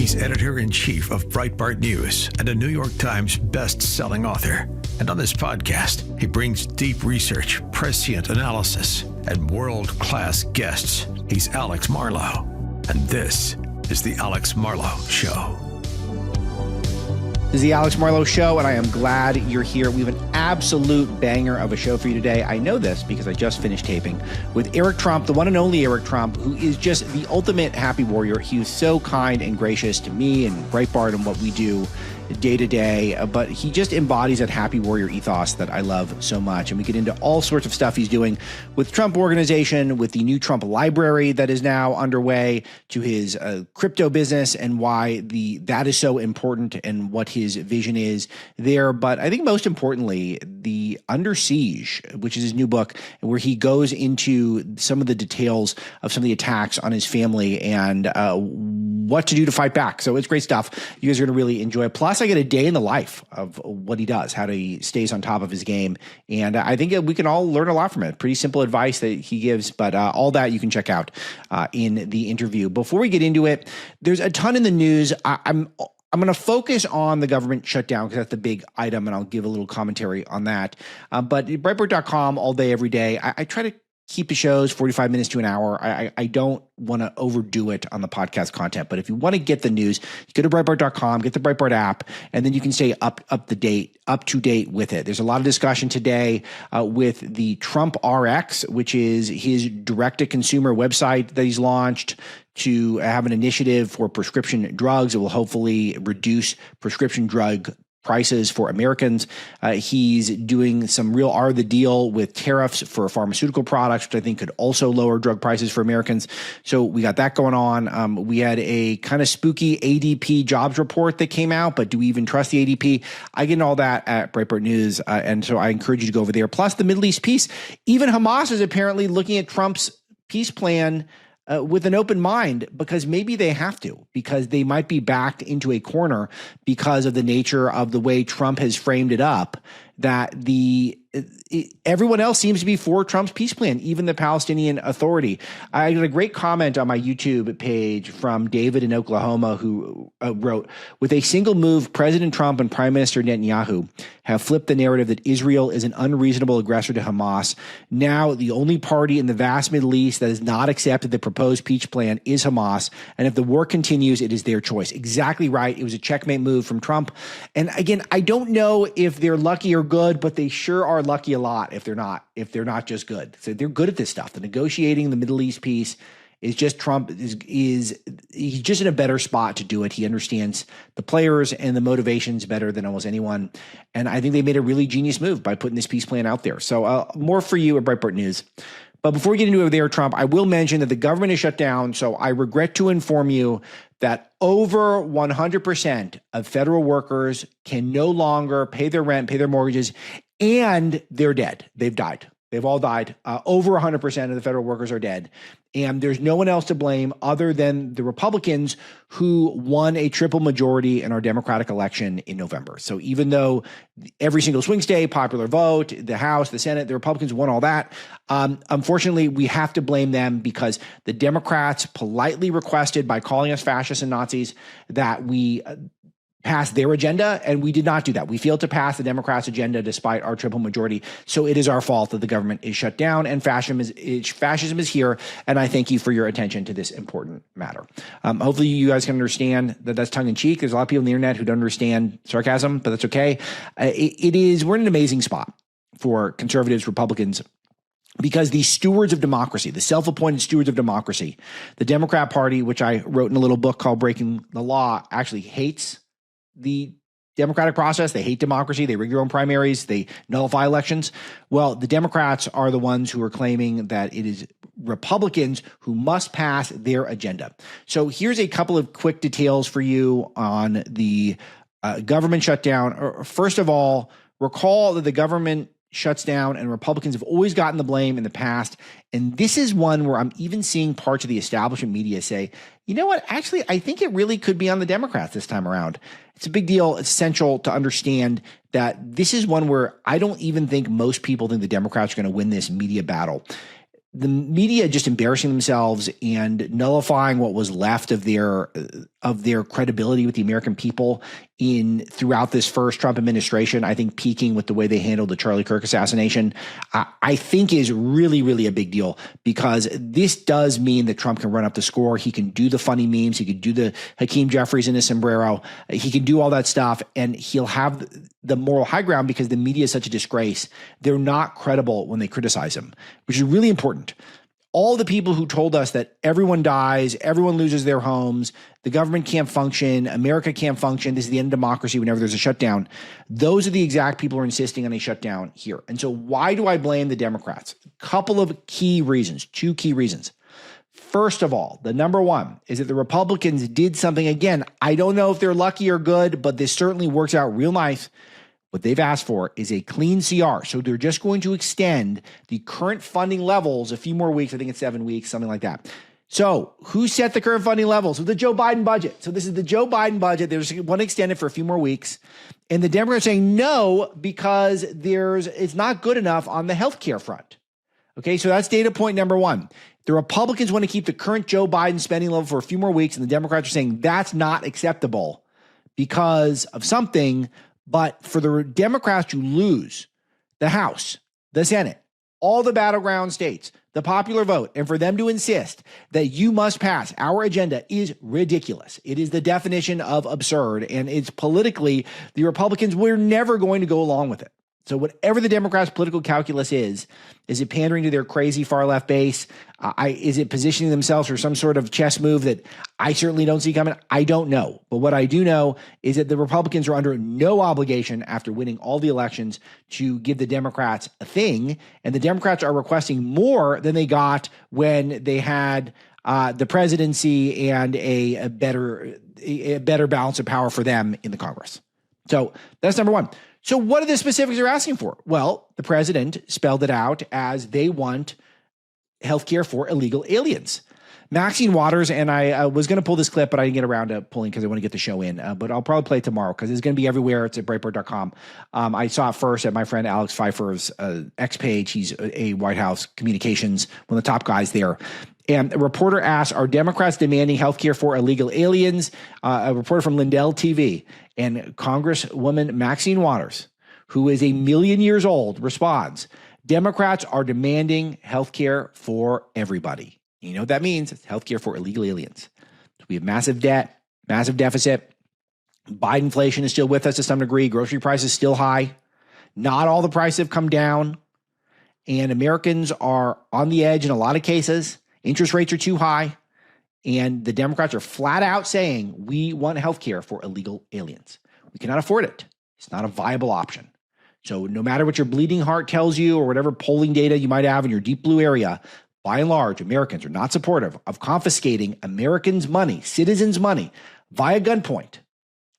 He's editor-in-chief of Breitbart News and a New York Times best-selling author. And on this podcast, he brings deep research, prescient analysis, and world-class guests. He's Alex Marlow, and this is The Alex Marlow Show. This is The Alex Marlow Show, and I am glad you're here. We have an absolute banger of a show for you today. I know this because I just finished taping with Eric Trump, the one and only Eric Trump, who is just the ultimate happy warrior. He was so kind and gracious to me and Breitbart and what we do day to day, but he just embodies that happy warrior ethos that I love so much. And we get into all sorts of stuff he's doing with Trump Organization, with the new Trump library that is now underway, to his crypto business and why that is so important and what his vision is there. But I think most importantly, the Under Siege, which is his new book, where he goes into some of the details of some of the attacks on his family and what to do to fight back. So it's great stuff. You guys are going to really enjoy it. Plus, I get a day in the life of what he does, how he stays on top of his game. And I think we can all learn a lot from it. Pretty simple advice that he gives, but all that you can check out in the interview. Before we get into it, there's a ton in the news. I'm going to focus on the government shutdown because that's the big item, and I'll give a little commentary on that. But Breitbart.com all day, every day, I try to keep the shows 45 minutes to an hour. I don't want to overdo it on the podcast content, but if you want to get the news, you go to Breitbart.com, get the Breitbart app, and then you can stay up to date with it. There's a lot of discussion today with the Trump RX, which is his direct-to-consumer website that he's launched to have an initiative for prescription drugs. It will hopefully reduce prescription drug prices for Americans. He's doing some real are the deal with tariffs for pharmaceutical products, which I think could also lower drug prices for Americans. So we got that going on. We had a kind of spooky ADP jobs report that came out, but do we even trust the ADP? I get all that at Breitbart News, and so I encourage you to go over there. Plus the Middle East peace. Even Hamas is apparently looking at Trump's peace plan with an open mind, because maybe they have to, because they might be backed into a corner because of the nature of the way Trump has framed it up, that everyone else seems to be for Trump's peace plan, even the Palestinian Authority. I got a great comment on my YouTube page from David in Oklahoma, who wrote, with a single move, President Trump and Prime Minister Netanyahu have flipped the narrative that Israel is an unreasonable aggressor to Hamas. Now, the only party in the vast Middle East that has not accepted the proposed peace plan is Hamas. And if the war continues, it is their choice. Exactly right. It was a checkmate move from Trump. And again, I don't know if they're lucky or good, but they sure are lucky a lot if they're not just good. So they're good at this stuff. The negotiating the Middle East peace is just Trump he's just in a better spot to do it. He understands the players and the motivations better than almost anyone. And I think they made a really genius move by putting this peace plan out there. So more for you at Breitbart News. But before we get into it there, Trump, I will mention that the government is shut down. So I regret to inform you that over 100% of federal workers can no longer pay their rent, pay their mortgages, and they're dead. They've died. They've all died. Over 100% of the federal workers are dead. And there's no one else to blame other than the Republicans, who won a triple majority in our Democratic election in November. So even though every single swing state, popular vote, the House, the Senate, the Republicans won all that, unfortunately, we have to blame them because the Democrats politely requested, by calling us fascists and Nazis, that we pass their agenda, and we did not do that. We failed to pass the Democrats' agenda despite our triple majority. So it is our fault that the government is shut down and fascism is here. And I thank you for your attention to this important matter. Hopefully you guys can understand that that's tongue in cheek. There's a lot of people on the internet who don't understand sarcasm, but that's okay. We're in an amazing spot for conservatives, Republicans, because the stewards of democracy, the self-appointed stewards of democracy, the Democrat Party, which I wrote in a little book called Breaking the Law, actually hates the democratic process. They hate democracy. They rig their own primaries. They nullify elections. Well, the Democrats are the ones who are claiming that it is Republicans who must pass their agenda. So here's a couple of quick details for you on the government shutdown. First of all, recall that the government shuts down and Republicans have always gotten the blame in the past. And this is one where I'm even seeing parts of the establishment media say, you know what, actually, I think it really could be on the Democrats this time around. It's a big deal. It's essential to understand that this is one where I don't even think most people think the Democrats are going to win this media battle. The media just embarrassing themselves and nullifying what was left of their of their credibility with the American people throughout this first Trump administration, I think peaking with the way they handled the Charlie Kirk assassination, I think is really, really a big deal, because this does mean that Trump can run up the score. He can do the funny memes. He can do the Hakeem Jeffries in a sombrero. He can do all that stuff, and he'll have the moral high ground because the media is such a disgrace. They're not credible when they criticize him, which is really important. All the people who told us that everyone dies, everyone loses their homes, the government can't function, America can't function, this is the end of democracy whenever there's a shutdown, those are the exact people who are insisting on a shutdown here. And so why do I blame the Democrats? A couple of key reasons, two key reasons. First of all, the number one is that the Republicans did something, again, I don't know if they're lucky or good, but this certainly works out real nice. What they've asked for is a clean CR. So they're just going to extend the current funding levels a few more weeks. I think it's 7 weeks, something like that. So who set the current funding levels? The Joe Biden budget. So this is the Joe Biden budget. They just want to extend it for a few more weeks. And the Democrats are saying no, because it's not good enough on the healthcare front. Okay, so that's data point number one. The Republicans want to keep the current Joe Biden spending level for a few more weeks, and the Democrats are saying that's not acceptable because of something. But for the Democrats to lose the House, the Senate, all the battleground states, the popular vote, and for them to insist that you must pass our agenda is ridiculous. It is the definition of absurd, and it's politically, the Republicans were never going to go along with it. So whatever the Democrats' political calculus is it pandering to their crazy far-left base? Is it positioning themselves for some sort of chess move that I certainly don't see coming? I don't know. But what I do know is that the Republicans are under no obligation after winning all the elections to give the Democrats a thing, and the Democrats are requesting more than they got when they had the presidency and a better balance of power for them in the Congress. So that's number one. So what are the specifics they're asking for? Well, the president spelled it out as they want healthcare for illegal aliens. Maxine Waters, and I was going to pull this clip, but I didn't get around to pulling because I want to get the show in. But I'll probably play it tomorrow because it's going to be everywhere. It's at Breitbart.com. I saw it first at my friend Alex Pfeiffer's X page. He's a White House communications, one of the top guys there. And a reporter asked, are Democrats demanding healthcare for illegal aliens? A reporter from Lindell TV, and Congresswoman Maxine Waters, who is 1 million years old, responds, Democrats are demanding healthcare for everybody. You know what that means? It's healthcare for illegal aliens. So we have massive debt, massive deficit. Biden inflation is still with us to some degree. Grocery prices still high. Not all the prices have come down. And Americans are on the edge in a lot of cases. Interest rates are too high. And the Democrats are flat out saying we want health care for illegal aliens. We cannot afford it. It's not a viable option. So no matter what your bleeding heart tells you or whatever polling data you might have in your deep blue area, by and large, Americans are not supportive of confiscating Americans' money, citizens' money, via gunpoint,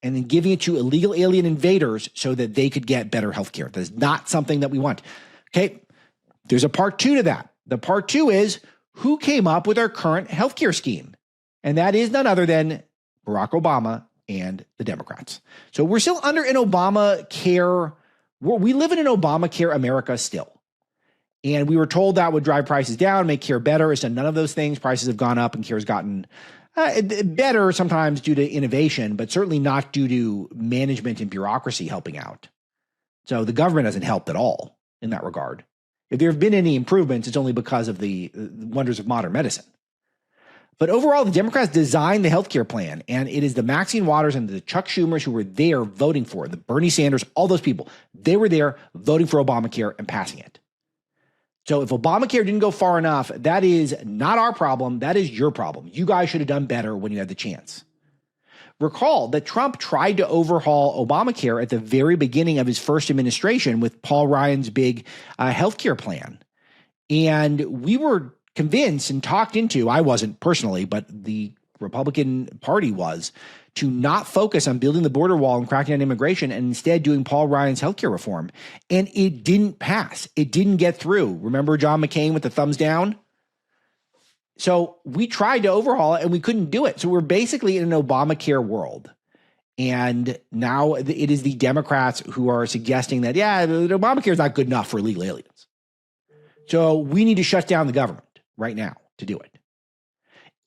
and then giving it to illegal alien invaders so that they could get better health care. That is not something that we want. Okay, there's a part two to that. The part two is who came up with our current healthcare scheme? And that is none other than Barack Obama and the Democrats. So we're still under an Obamacare. We live in an Obamacare America still. And we were told that would drive prices down, make care better. It's done none of those things. Prices have gone up and care has gotten better sometimes due to innovation, but certainly not due to management and bureaucracy helping out. So the government hasn't helped at all in that regard. If there have been any improvements, it's only because of the wonders of modern medicine. But overall, the Democrats designed the healthcare plan, and it is the Maxine Waters and the Chuck Schumers who were there voting for it, the Bernie Sanders, all those people. They were there voting for Obamacare and passing it. So if Obamacare didn't go far enough, that is not our problem. That is your problem. You guys should have done better when you had the chance. Recall that Trump tried to overhaul Obamacare at the very beginning of his first administration with Paul Ryan's big healthcare plan. And we were convinced and talked into, I wasn't personally, but the Republican Party was, to not focus on building the border wall and cracking down immigration and instead doing Paul Ryan's healthcare reform. And it didn't pass. It didn't get through. Remember John McCain with the thumbs down? So we tried to overhaul it and we couldn't do it. So we're basically in an Obamacare world. And now it is the Democrats who are suggesting that, yeah, Obamacare is not good enough for illegal aliens. So we need to shut down the government right now to do it.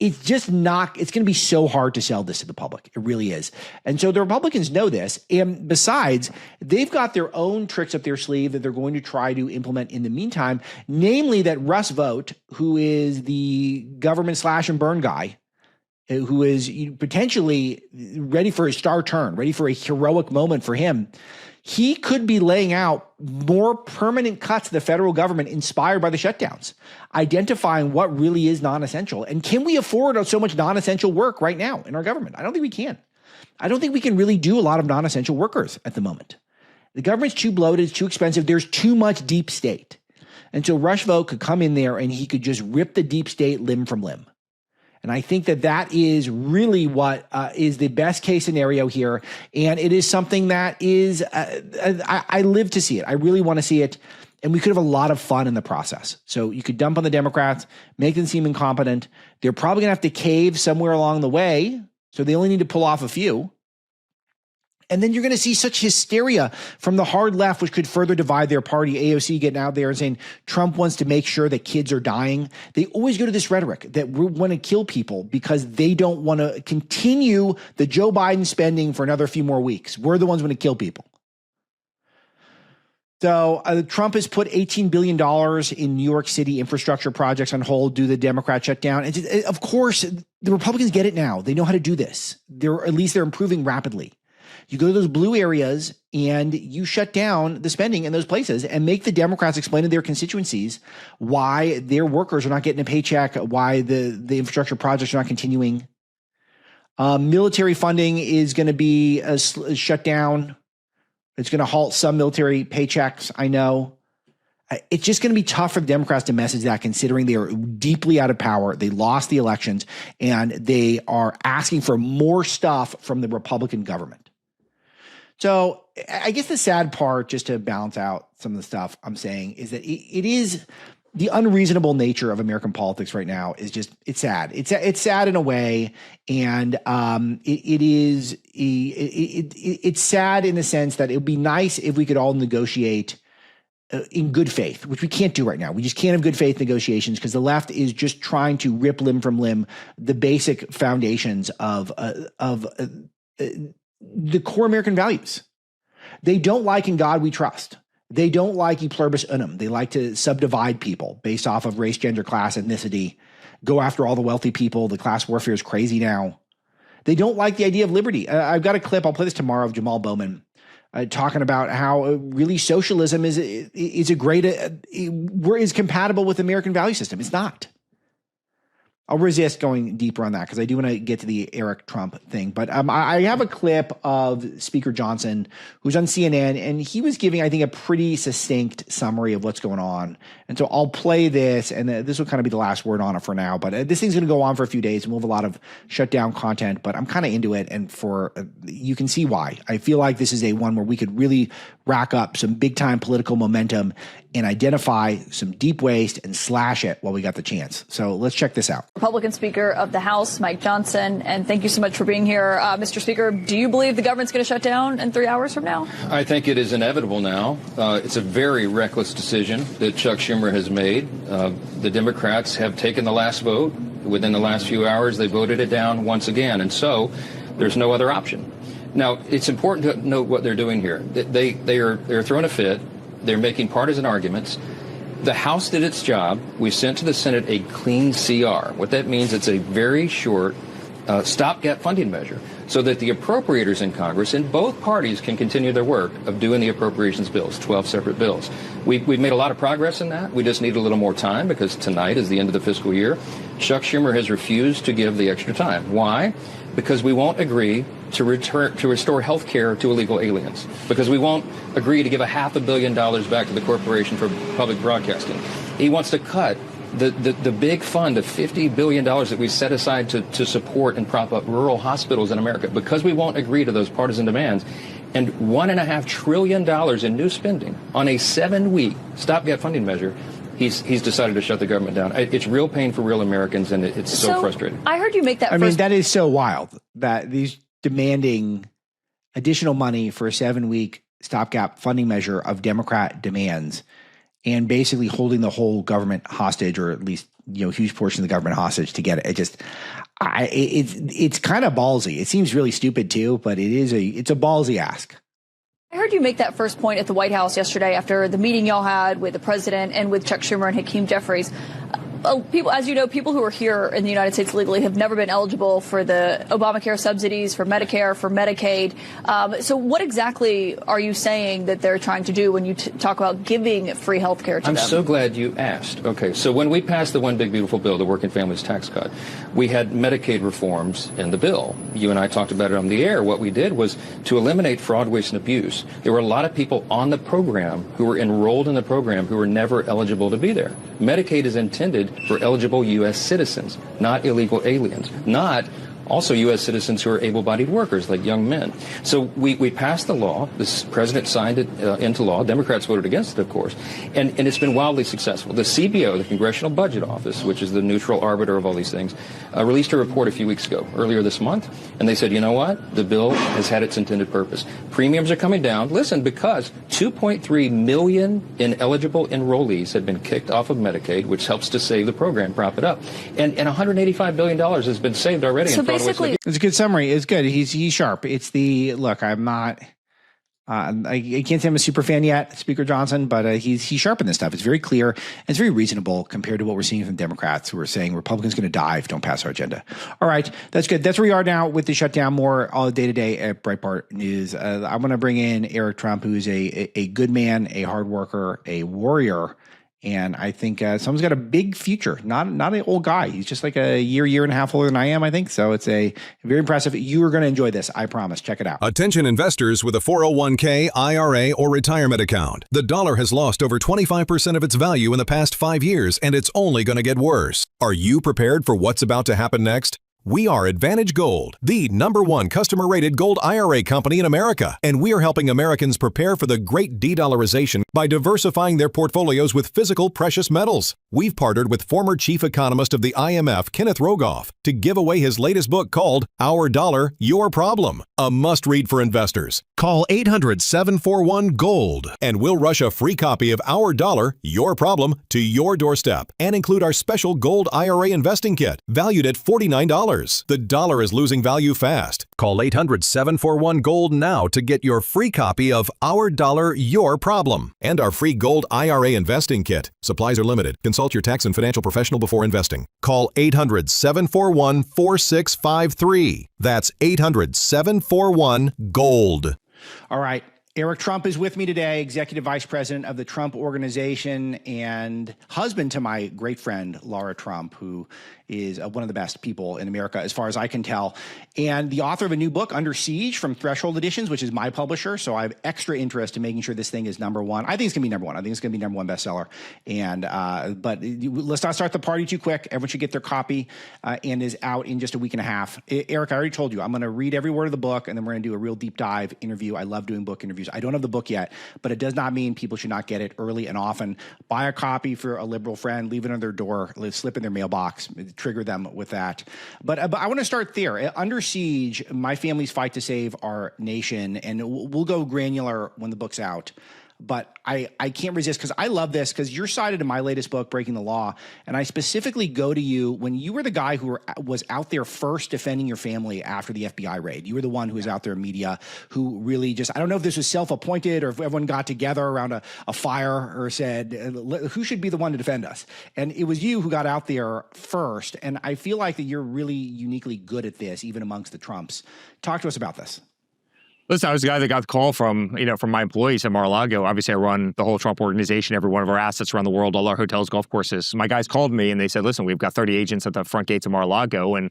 it's just not, it's going to be so hard to sell this to the public. It really is. And so the Republicans know this. And besides, they've got their own tricks up their sleeve that they're going to try to implement in the meantime, namely that Russ Vought, who is the government slash and burn guy, who is potentially ready for a star turn, ready for a heroic moment for him, he could be laying out more permanent cuts to the federal government inspired by the shutdowns, identifying what really is non-essential. And can we afford so much non-essential work right now in our government? I don't think we can. I don't think we can really do a lot of non-essential workers at the moment. The government's too bloated, it's too expensive. There's too much deep state. And so Rush Vought could come in there and he could just rip the deep state limb from limb. And I think that that is really what is the best case scenario here. And it is something that is, I live to see it. I really want to see it. And we could have a lot of fun in the process. So you could dump on the Democrats, make them seem incompetent. They're probably going to have to cave somewhere along the way. So they only need to pull off a few. And then you're going to see such hysteria from the hard left, which could further divide their party. AOC getting out there and saying Trump wants to make sure that kids are dying. They always go to this rhetoric that we want to kill people because they don't want to continue the Joe Biden spending for another few more weeks. We're the ones who want to kill people. So Trump has put $18 billion in New York City infrastructure projects on hold due to the Democrat shutdown. And of course, the Republicans get it now. They know how to do this. At least they're improving rapidly. You go to those blue areas and you shut down the spending in those places and make the Democrats explain to their constituencies why their workers are not getting a paycheck, why the infrastructure projects are not continuing. Military funding is going to be shut down. It's going to halt some military paychecks, I know. It's just going to be tough for the Democrats to message that, considering they are deeply out of power. They lost the elections and they are asking for more stuff from the Republican government. So I guess the sad part, just to balance out some of the stuff I'm saying, is that it is the unreasonable nature of American politics right now is just, it's sad. It's sad in a way. And it's sad in the sense that it would be nice if we could all negotiate in good faith, which we can't do right now. We just can't have good faith negotiations because the left is just trying to rip limb from limb the basic foundations of the core American values. They don't like "In God We Trust." They don't like "E pluribus unum." They like to subdivide people based off of race, gender, class, ethnicity, go after all the wealthy people. The class warfare is crazy now. They don't like the idea of liberty. I've got a clip, I'll play this tomorrow, of Jamal Bowman talking about how really socialism is a great, is compatible with the American value system. It's not. I'll resist going deeper on that because I do want to get to the Eric Trump thing. But I have a clip of Speaker Johnson, who's on CNN, and he was giving, I think, a pretty succinct summary of what's going on. And so I'll play this, and this will kind of be the last word on it for now. But this thing's going to go on for a few days, and we'll have a lot of shutdown content. But I'm kind of into it, and you can see why. I feel like this is a one where we could really rack up some big-time political momentum and identify some deep waste and slash it while we got the chance. So let's check this out. Republican Speaker of the House, Mike Johnson, and thank you so much for being here. Mr. Speaker, do you believe the government's going to shut down in 3 hours from now? I think it is inevitable now. It's a very reckless decision that Chuck Schumer has made. The Democrats have taken the last vote. Within the last few hours, they voted it down once again. And so there's no other option. Now, it's important to note what they're doing here. They're throwing a fit. They're making partisan arguments. The House did its job. We sent to the Senate a clean CR. What that means, it's a very short stopgap funding measure so that the appropriators in Congress in both parties can continue their work of doing the appropriations bills, 12 separate bills. We've made a lot of progress in that. We just need a little more time because tonight is the end of the fiscal year. Chuck Schumer has refused to give the extra time. Why? Because we won't agree to restore health care to illegal aliens, because we won't agree to give $500 million back to the Corporation for Public Broadcasting. He wants to cut the big fund of $50 billion that we set aside to support and prop up rural hospitals in America, because we won't agree to those partisan demands. And $1.5 trillion in new spending on a 7-week stopgap funding measure. He's decided to shut the government down. It's real pain for real Americans, and it's so frustrating. I heard you make that. I mean, that is so wild that these demanding additional money for a 7-week stopgap funding measure of Democrat demands. and basically holding the whole government hostage, or at least, a huge portion of the government hostage to get it. It's kind of ballsy. It seems really stupid too, but it's a ballsy ask. I heard you make that first point at the White House yesterday after the meeting y'all had with the president and with Chuck Schumer and Hakeem Jeffries. People, as you know, people who are here in the United States legally have never been eligible for the Obamacare subsidies, for Medicare, for Medicaid. So what exactly are you saying that they're trying to do when you talk about giving free health care to them? I'm so glad you asked. Okay, so when we passed the One Big Beautiful Bill, the Working Families Tax Cut, we had Medicaid reforms in the bill. You and I talked about it on the air. What we did was to eliminate fraud, waste, and abuse. There were a lot of people on the program who were enrolled in the program who were never eligible to be there. Medicaid is intended for eligible U.S. citizens, not illegal aliens, not also U.S. citizens who are able-bodied workers like young men. So we passed the law. The president signed it into law. Democrats voted against it, of course. And it's been wildly successful. The CBO, the Congressional Budget Office, which is the neutral arbiter of all these things, released a report a few weeks ago, earlier this month. And they said, you know what? The bill has had its intended purpose. Premiums are coming down. Listen, because 2.3 million ineligible enrollees have been kicked off of Medicaid, which helps to save the program, prop it up. And $185 billion has been saved already. So in fraud, basically, it's a good summary. It's good. He's sharp. It's the look. I'm not. I can't say I'm a super fan yet, Speaker Johnson, but he's sharp in this stuff. It's very clear and it's very reasonable compared to what we're seeing from Democrats who are saying Republicans going to die if don't pass our agenda. All right, that's good. That's where we are now with the shutdown. More all day to day at Breitbart News. I want to bring in Eric Trump, who's a good man, a hard worker, a warrior. And I think someone's got a big future, not an old guy. He's just like a year and a half older than I am, I think. So it's a very impressive. You are going to enjoy this. I promise. Check it out. Attention investors with a 401k, IRA, or retirement account. The dollar has lost over 25% of its value in the past 5 years, and it's only going to get worse. Are you prepared for what's about to happen next? We are Advantage Gold, the #1 customer-rated gold IRA company in America, and we are helping Americans prepare for the great de-dollarization by diversifying their portfolios with physical precious metals. We've partnered with former chief economist of the IMF, Kenneth Rogoff, to give away his latest book called Our Dollar, Your Problem, a must-read for investors. Call 800-741-GOLD, and we'll rush a free copy of Our Dollar, Your Problem to your doorstep and include our special gold IRA investing kit, valued at $49. The dollar is losing value fast. Call 800-741-GOLD now to get your free copy of Our Dollar, Your Problem and our free gold IRA investing kit. Supplies are limited. Consult your tax and financial professional before investing. Call 800-741-4653. That's 800-741-GOLD. All right. Eric Trump is with me today, Executive Vice President of the Trump Organization and husband to my great friend, Laura Trump, who is one of the best people in America, as far as I can tell, and the author of a new book, Under Siege, from Threshold Editions, which is my publisher. So I have extra interest in making sure this thing is #1. I think it's going to be #1. I think it's going to be #1 bestseller. And but let's not start the party too quick. Everyone should get their copy and is out in just a week and a half. Eric, I already told you, I'm going to read every word of the book, and then we're going to do a real deep dive interview. I love doing book interviews. I don't have the book yet, but it does not mean people should not get it early and often. Buy a copy for a liberal friend, leave it on their door, slip in their mailbox, trigger them with that. But I want to start there. Under Siege, my family's fight to save our nation, and we'll go granular when the book's out. But I can't resist because I love this because you're cited in my latest book, Breaking the Law, and I specifically go to you when you were the guy who was out there first defending your family after the FBI raid. You were the one who was out there in media who really just, I don't know if this was self-appointed or if everyone got together around a fire or said, who should be the one to defend us? And it was you who got out there first, and I feel like that you're really uniquely good at this, even amongst the Trumps. Talk to us about this. Listen, I was the guy that got the call from my employees at Mar-a-Lago. Obviously, I run the whole Trump Organization, every one of our assets around the world, all our hotels, golf courses. My guys called me and they said, listen, we've got 30 agents at the front gates of Mar-a-Lago, and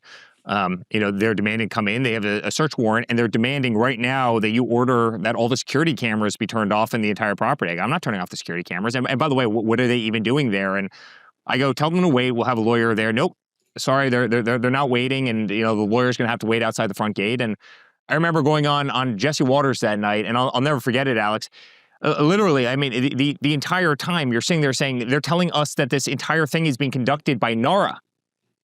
they're demanding to come in. They have a search warrant, and they're demanding right now that you order that all the security cameras be turned off in the entire property. I go, I'm not turning off the security cameras. And by the way, what are they even doing there? And I go, tell them to wait. We'll have a lawyer there. Nope. Sorry, they're not waiting, and the lawyer's going to have to wait outside the front gate. And I remember going on Jesse Waters that night, and I'll never forget it, Alex. Literally, I mean, the entire time you're sitting there saying they're telling us that this entire thing is being conducted by NARA.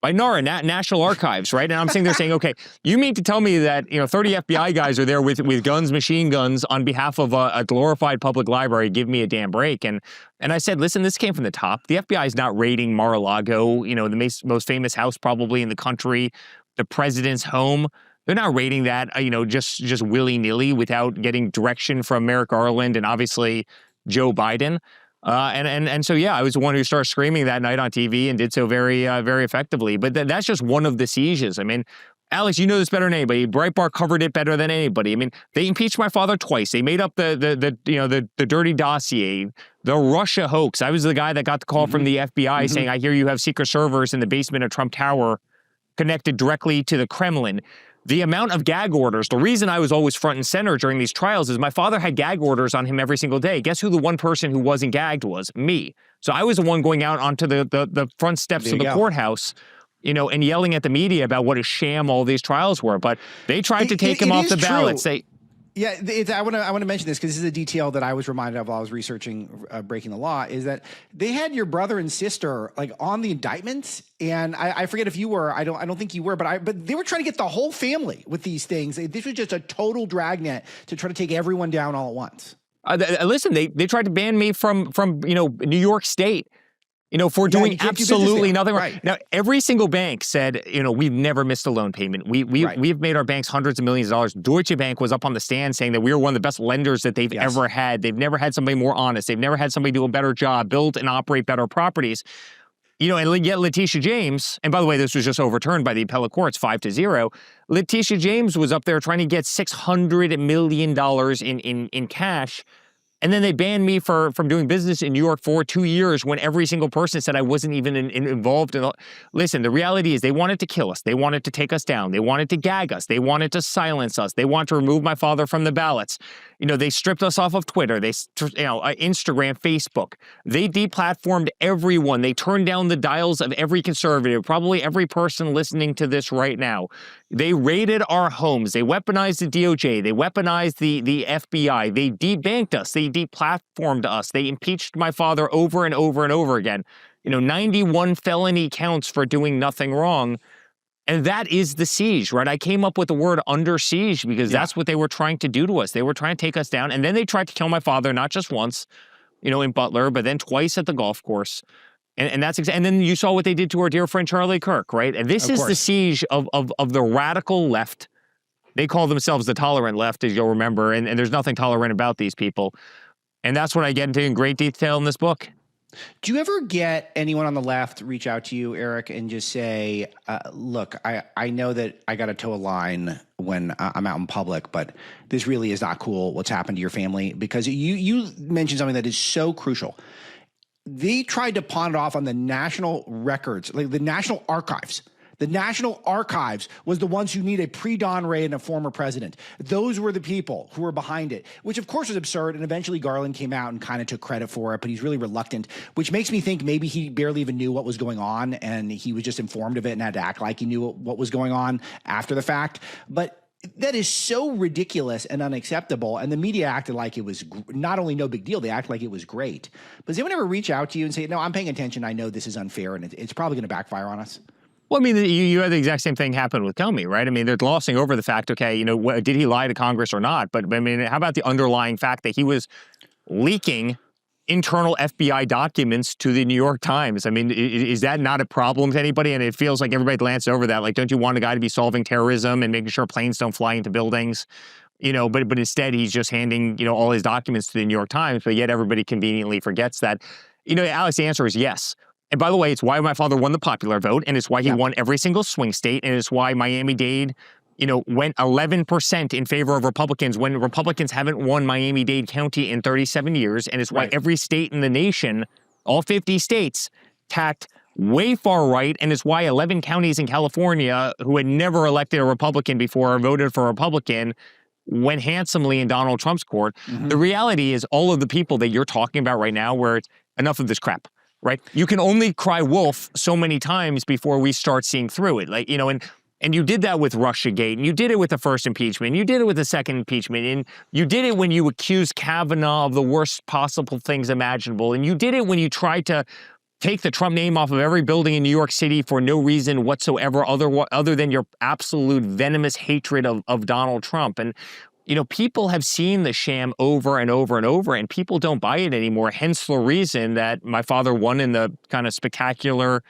by NARA, National Archives, right? And I'm sitting there saying, okay, you mean to tell me that 30 FBI guys are there with guns, machine guns, on behalf of a glorified public library? Give me a damn break. And I said, listen, this came from the top. The FBI is not raiding Mar-a-Lago, the most famous house probably in the country, the president's home. They're not raiding that, just willy-nilly without getting direction from Merrick Garland and obviously Joe Biden. And so, yeah, I was the one who started screaming that night on TV and did so very, very effectively. But that's just one of the sieges. I mean, Alex, you know this better than anybody. Breitbart covered it better than anybody. I mean, they impeached my father twice. They made up the dirty dossier, the Russia hoax. I was the guy that got the call from the FBI saying, I hear you have secret servers in the basement of Trump Tower connected directly to the Kremlin. The amount of gag orders, the reason I was always front and center during these trials is my father had gag orders on him every single day. Guess who the one person who wasn't gagged was? Me. So I was the one going out onto the front steps of the courthouse, and yelling at the media about what a sham all these trials were. But they tried to take him off the ballots. Yeah, I want to mention this because this is a detail that I was reminded of while I was researching Breaking the Law, is that they had your brother and sister on the indictments, and I forget if you were. I don't think you were, but they were trying to get the whole family with these things. This was just a total dragnet to try to take everyone down all at once. Listen, they tried to ban me from New York State. For doing absolutely nothing. Right. Now, every single bank said, we've never missed a loan payment. We've made our banks hundreds of millions of dollars. Deutsche Bank was up on the stand saying that we were one of the best lenders that they've ever had. They've never had somebody more honest. They've never had somebody do a better job, build and operate better properties. And yet Letitia James, and by the way, this was just overturned by the appellate courts 5-0. Letitia James was up there trying to get $600 million in cash. And then they banned me from doing business in New York for 2 years when every single person said I wasn't even involved in. Listen, the reality is they wanted to kill us. They wanted to take us down. They wanted to gag us. They wanted to silence us. They wanted to remove my father from the ballots. They stripped us off of Twitter. They, Instagram, Facebook. They deplatformed everyone. They turned down the dials of every conservative, probably every person listening to this right now. They raided our homes. They weaponized the DOJ. They weaponized the FBI. They debanked us. They deplatformed us. They impeached my father over and over and over again. 91 felony counts for doing nothing wrong. And that is the siege, right? I came up with the word under siege because that's what they were trying to do to us. They were trying to take us down. And then they tried to kill my father, not just once, in Butler, but then twice at the golf course. And that's and then you saw what they did to our dear friend Charlie Kirk, right? And this is the siege of the radical left. They call themselves the tolerant left, as you'll remember, and there's nothing tolerant about these people. And that's what I get into in great detail in this book. Do you ever get anyone on the left reach out to you, Eric, and just say, look, I know that I got to toe a line when I'm out in public, but this really is not cool what's happened to your family? Because you mentioned something that is so crucial. They tried to pawn it off on the national records, like the National Archives. The National Archives was the ones who need a pre-Don Ray and a former president. Those were the people who were behind it, which of course was absurd. And eventually Garland came out and kind of took credit for it, but he's really reluctant, which makes me think maybe he barely even knew what was going on and he was just informed of it and had to act like he knew what was going on after the fact. But that is so ridiculous and unacceptable. And the media acted like it was not only no big deal, they acted like it was great. But does anyone ever reach out to you and say, no, I'm paying attention. I know this is unfair and it's probably going to backfire on us? Well, I mean, you had the exact same thing happen with Comey, right? I mean, they're glossing over the fact, okay, did he lie to Congress or not? But I mean, how about the underlying fact that he was leaking internal FBI documents to the New York Times? I mean, is that not a problem to anybody? And it feels like everybody glanced over that. Like, don't you want a guy to be solving terrorism and making sure planes don't fly into buildings? But instead he's just handing, all his documents to the New York Times, but yet everybody conveniently forgets that. Alex, the answer is yes. And by the way, it's why my father won the popular vote, and it's why he won every single swing state, and it's why Miami-Dade, went 11% in favor of Republicans when Republicans haven't won Miami-Dade County in 37 years, and it's why every state in the nation, all 50 states, tacked way far right, and it's why 11 counties in California who had never elected a Republican before or voted for a Republican went handsomely in Donald Trump's court. Mm-hmm. The reality is all of the people that you're talking about right now where it's enough of this crap. Right? You can only cry wolf so many times before we start seeing through it. And you did that with Russiagate, and you did it with the first impeachment, and you did it with the second impeachment, and you did it when you accused Kavanaugh of the worst possible things imaginable, and you did it when you tried to take the Trump name off of every building in New York City for no reason whatsoever other than your absolute venomous hatred of Donald Trump. And, people have seen the sham over and over and over, and people don't buy it anymore. Hence the reason that my father won in the kind of spectacular,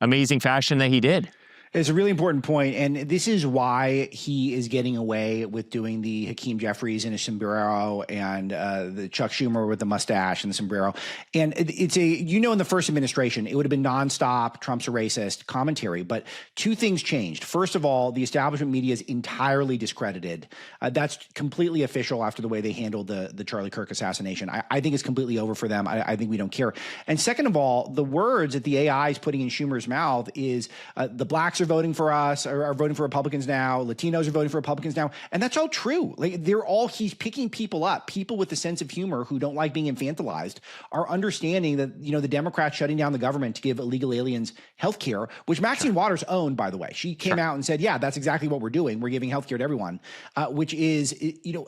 amazing fashion that he did. It's a really important point, and this is why he is getting away with doing the Hakeem Jeffries in a sombrero and the Chuck Schumer with the mustache and the sombrero. And it's in the first administration, it would have been nonstop Trump's a racist commentary. But two things changed. First of all, the establishment media is entirely discredited. That's completely official after the way they handled the Charlie Kirk assassination. I think it's completely over for them. I think we don't care. And second of all, the words that the AI is putting in Schumer's mouth is the blacks are voting for us, are voting for Republicans now. Latinos are voting for Republicans now. And that's all true. Like he's picking people up. People with a sense of humor who don't like being infantilized are understanding that, the Democrats shutting down the government to give illegal aliens health care, which Maxine Waters owned, by the way. She came out and said, yeah, that's exactly what we're doing. We're giving health care to everyone, which is,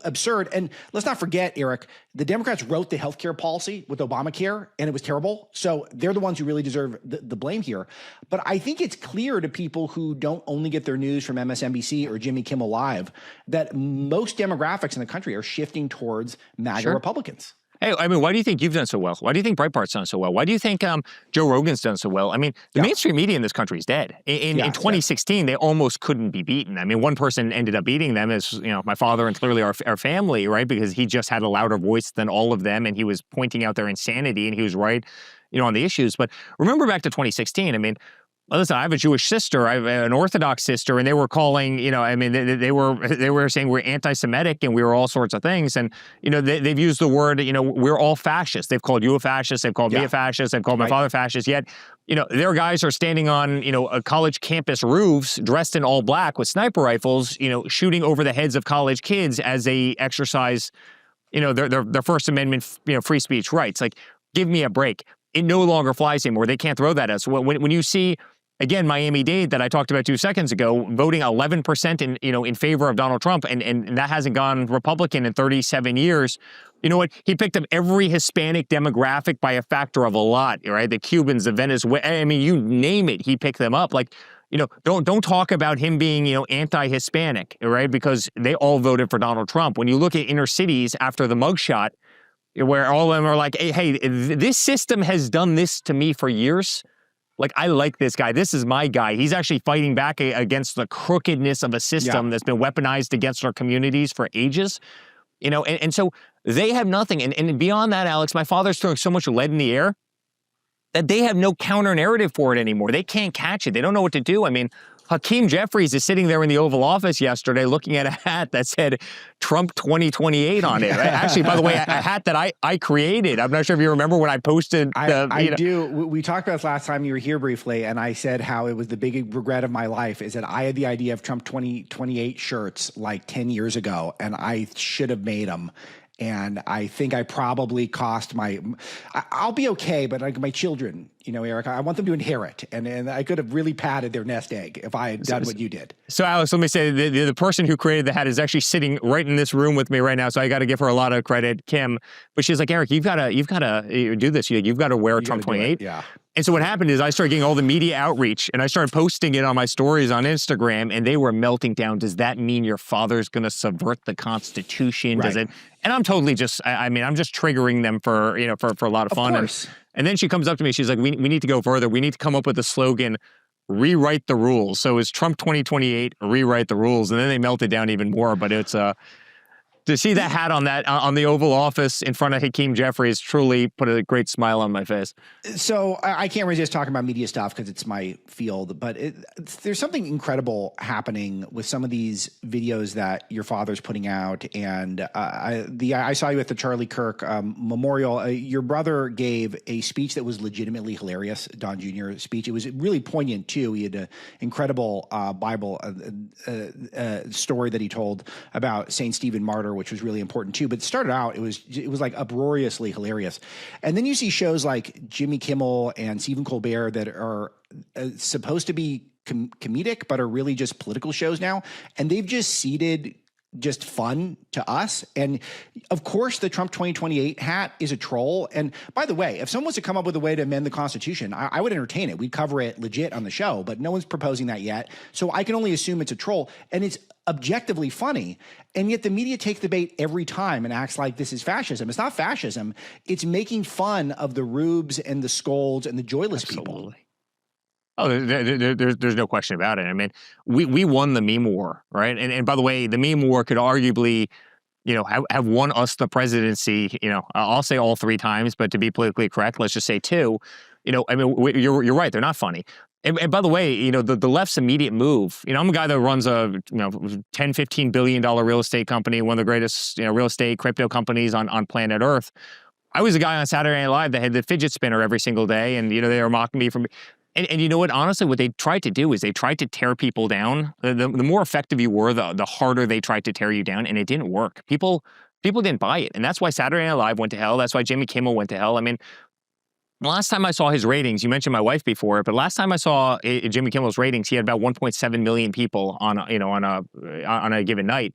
absurd. And let's not forget, Eric, the Democrats wrote the health care policy with Obamacare, and it was terrible. So they're the ones who really deserve the blame here. But I think it's clear to people who don't only get their news from MSNBC or Jimmy Kimmel Live that most demographics in the country are shifting towards MAGA Republicans. Hey, why do you think you've done so well? Why do you think Breitbart's done so well? Why do you think Joe Rogan's done so well? The mainstream media in this country is dead. In 2016, they almost couldn't be beaten. One person ended up beating them as, my father and clearly our family, right? Because he just had a louder voice than all of them, and he was pointing out their insanity, and he was right, on the issues. But remember back to 2016, listen, I have a Jewish sister, I have an Orthodox sister, and they were calling, they were saying we're anti-Semitic and we were all sorts of things. And, they've used the word, we're all fascists. They've called you a fascist. They've called me a fascist. They've called my father fascist. Yet, their guys are standing on, a college campus roofs dressed in all black with sniper rifles, shooting over the heads of college kids as they exercise, their First Amendment, free speech rights. Like, give me a break. It no longer flies anymore. They can't throw that at us. When you see, again, Miami-Dade that I talked about 2 seconds ago, voting 11% in favor of Donald Trump, and that hasn't gone Republican in 37 years. You know what? He picked up every Hispanic demographic by a factor of a lot, right? The Cubans, the Venezuelans, you name it, he picked them up. Like, don't talk about him being, anti-Hispanic, right? Because they all voted for Donald Trump. When you look at inner cities after the mugshot, where all of them are like, hey, this system has done this to me for years. Like, I like this guy. This is my guy. He's actually fighting back against the crookedness of a system that's been weaponized against our communities for ages. And so they have nothing. And beyond that, Alex, my father's throwing so much lead in the air that they have no counter narrative for it anymore. They can't catch it. They don't know what to do. Hakeem Jeffries is sitting there in the Oval Office yesterday looking at a hat that said Trump 2028 on it. Right? Actually, by the way, a hat that I created. I'm not sure if you remember when I posted. I do. We talked about this last time you were here briefly, and I said how it was the big regret of my life is that I had the idea of Trump 2028 shirts like 10 years ago, and I should have made them. And I think I probably cost I'll be okay, but like my children, Eric, I want them to inherit. And I could have really padded their nest egg if I had done what you did. So Alex, let me say the person who created the hat is actually sitting right in this room with me right now. So I got to give her a lot of credit, Kim. But she's like, Eric, you've got to do this. You've got to wear Trump 28. Yeah. And so what happened is I started getting all the media outreach and I started posting it on my stories on Instagram and they were melting down. Does that mean your father's going to subvert the Constitution? Right. Does it? And I'm totally just, I'm just triggering them for a lot of fun. Of course. And then she comes up to me. She's like, we need to go further. We need to come up with a slogan, rewrite the rules. So is Trump 2028, rewrite the rules. And then they melted down even more. But it's to see that hat on the Oval Office in front of Hakeem Jeffries truly put a great smile on my face. So I can't resist talking about media stuff because it's my field, but there's something incredible happening with some of these videos that your father's putting out. And I saw you at the Charlie Kirk memorial. Your brother gave a speech that was legitimately hilarious, Don Jr. speech. It was really poignant too. He had an incredible Bible story that he told about St. Stephen Martyr, which was really important too. But it started out, it was like uproariously hilarious. And then you see shows like Jimmy Kimmel and Stephen Colbert that are supposed to be comedic, but are really just political shows now. And they've just ceded just fun to us. And of course, the Trump 2028 hat is a troll. And by the way, if someone was to come up with a way to amend the Constitution, I would entertain it. We'd cover it legit on the show, but no one's proposing that yet. So I can only assume it's a troll. And it's objectively funny. And yet the media takes the bait every time and acts like this is fascism. It's not fascism. It's making fun of the rubes and the scolds and the joyless people. Oh, there's no question about it. I mean, we won the meme war, right? And by the way, the meme war could arguably, have won us the presidency. I'll say all 3 times, but to be politically correct, let's just say 2. I mean, you're right. They're not funny. And by the way, the left's immediate move. I'm a guy that runs a $10-15 billion real estate company, one of the greatest real estate crypto companies on planet Earth. I was a guy on Saturday Night Live that had the fidget spinner every single day, and they were mocking me for. And you know what? Honestly, what they tried to do is they tried to tear people down. The more effective you were, the harder they tried to tear you down, and it didn't work. People didn't buy it, and that's why Saturday Night Live went to hell. That's why Jimmy Kimmel went to hell. I mean, last time I saw his ratings, you mentioned my wife before, but last time I saw Jimmy Kimmel's ratings, he had about 1.7 million people on a given night.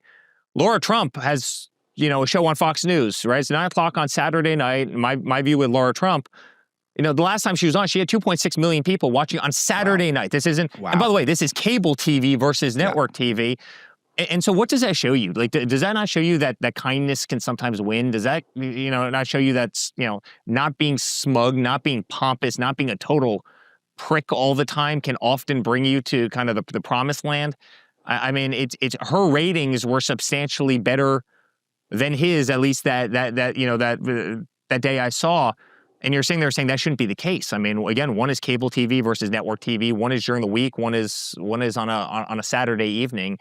Laura Trump has a show on Fox News, right? It's 9:00 on Saturday night. My view with Laura Trump. The last time she was on, she had 2.6 million people watching on Saturday night. This isn't, and by the way, this is cable TV versus network TV. And so what does that show you? Like, does that not show you that kindness can sometimes win? Does that, not show you that's, not being smug, not being pompous, not being a total prick all the time can often bring you to kind of the promised land? I mean, it's her ratings were substantially better than his, at least that day I saw. And you're saying that shouldn't be the case. I mean, again, one is cable TV versus network TV. One is during the week. One is on a Saturday evening,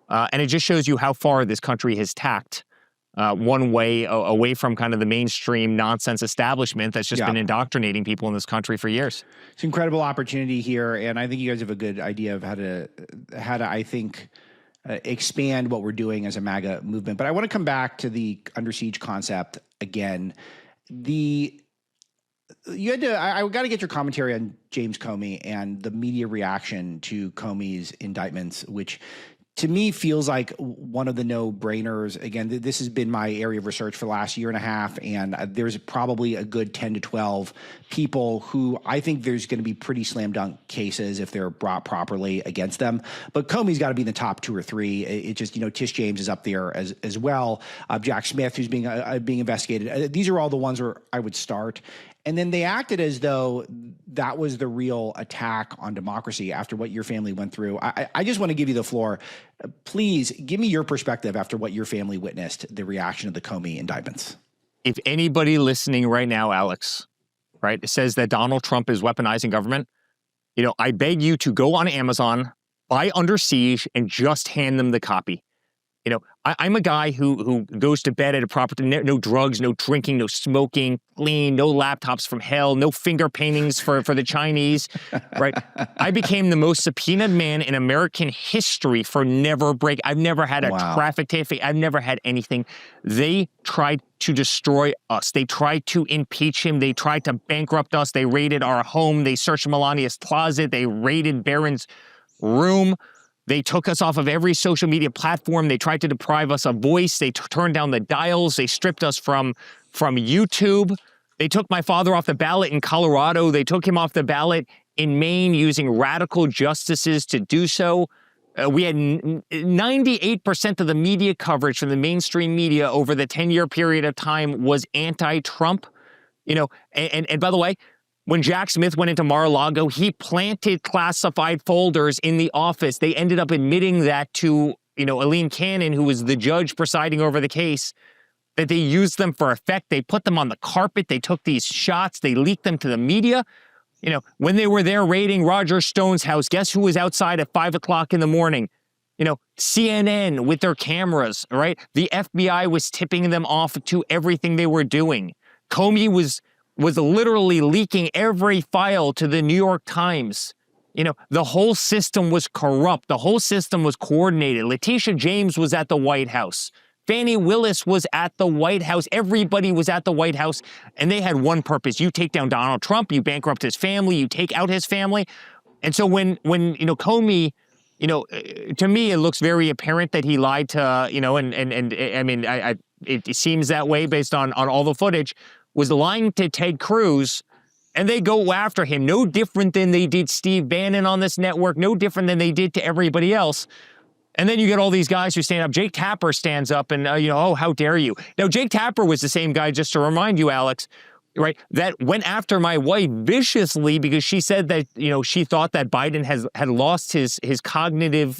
and it just shows you how far this country has tacked one way away from kind of the mainstream nonsense establishment that's just been indoctrinating people in this country for years. It's an incredible opportunity here, and I think you guys have a good idea of how to I think expand what we're doing as a MAGA movement. But I want to come back to the under siege concept again. I got to get your commentary on James Comey and the media reaction to Comey's indictments, which to me feels like one of the no-brainers. Again, this has been my area of research for the last year and a half, and there's probably a good 10 to 12 people who I think there's going to be pretty slam dunk cases if they're brought properly against them. But Comey's got to be in the top 2 or 3. It just, Tish James is up there as well. Jack Smith, who's being investigated. These are all the ones where I would start. And then they acted as though that was the real attack on democracy after what your family went through. I just want to give you the floor. Please give me your perspective after what your family witnessed, the reaction of the Comey indictments. If anybody listening right now, Alex, right, says that Donald Trump is weaponizing government, I beg you to go on Amazon, buy Under Siege, and just hand them the copy. I'm a guy who goes to bed at a proper time. No drugs, no drinking, no smoking, clean, no laptops from hell, no finger paintings for the Chinese, right? I became the most subpoenaed man in American history for never break. I've never had a traffic ticket. I've never had anything. They tried to destroy us. They tried to impeach him. They tried to bankrupt us. They raided our home. They searched Melania's closet. They raided Barron's room. They took us off of every social media platform. They tried to deprive us of voice. They turned down the dials. They stripped us from YouTube. They took my father off the ballot in Colorado. They took him off the ballot in Maine using radical justices to do so. We had 98% of the media coverage from the mainstream media over the 10-year period of time was anti-Trump. And by the way, when Jack Smith went into Mar-a-Lago, he planted classified folders in the office. They ended up admitting that to, Aileen Cannon, who was the judge presiding over the case, that they used them for effect. They put them on the carpet. They took these shots. They leaked them to the media. When they were there raiding Roger Stone's house, guess who was outside at 5 o'clock in the morning? CNN with their cameras, right? The FBI was tipping them off to everything they were doing. Comey was literally leaking every file to the New York Times. The whole system was corrupt. The whole system was coordinated. Letitia James was at the White House. Fani Willis was at the White House. Everybody was at the White House, and they had one purpose. You take down Donald Trump, you bankrupt his family, you take out his family. And so when Comey To me, it looks very apparent that he lied to, and I mean, it seems that way based on all the footage, was lying to Ted Cruz, and they go after him. No different than they did Steve Bannon on this network, no different than they did to everybody else. And then you get all these guys who stand up. Jake Tapper stands up and, oh, how dare you? Now, Jake Tapper was the same guy, just to remind you, Alex, right, that went after my wife viciously because she said that, she thought that Biden had lost his cognitive,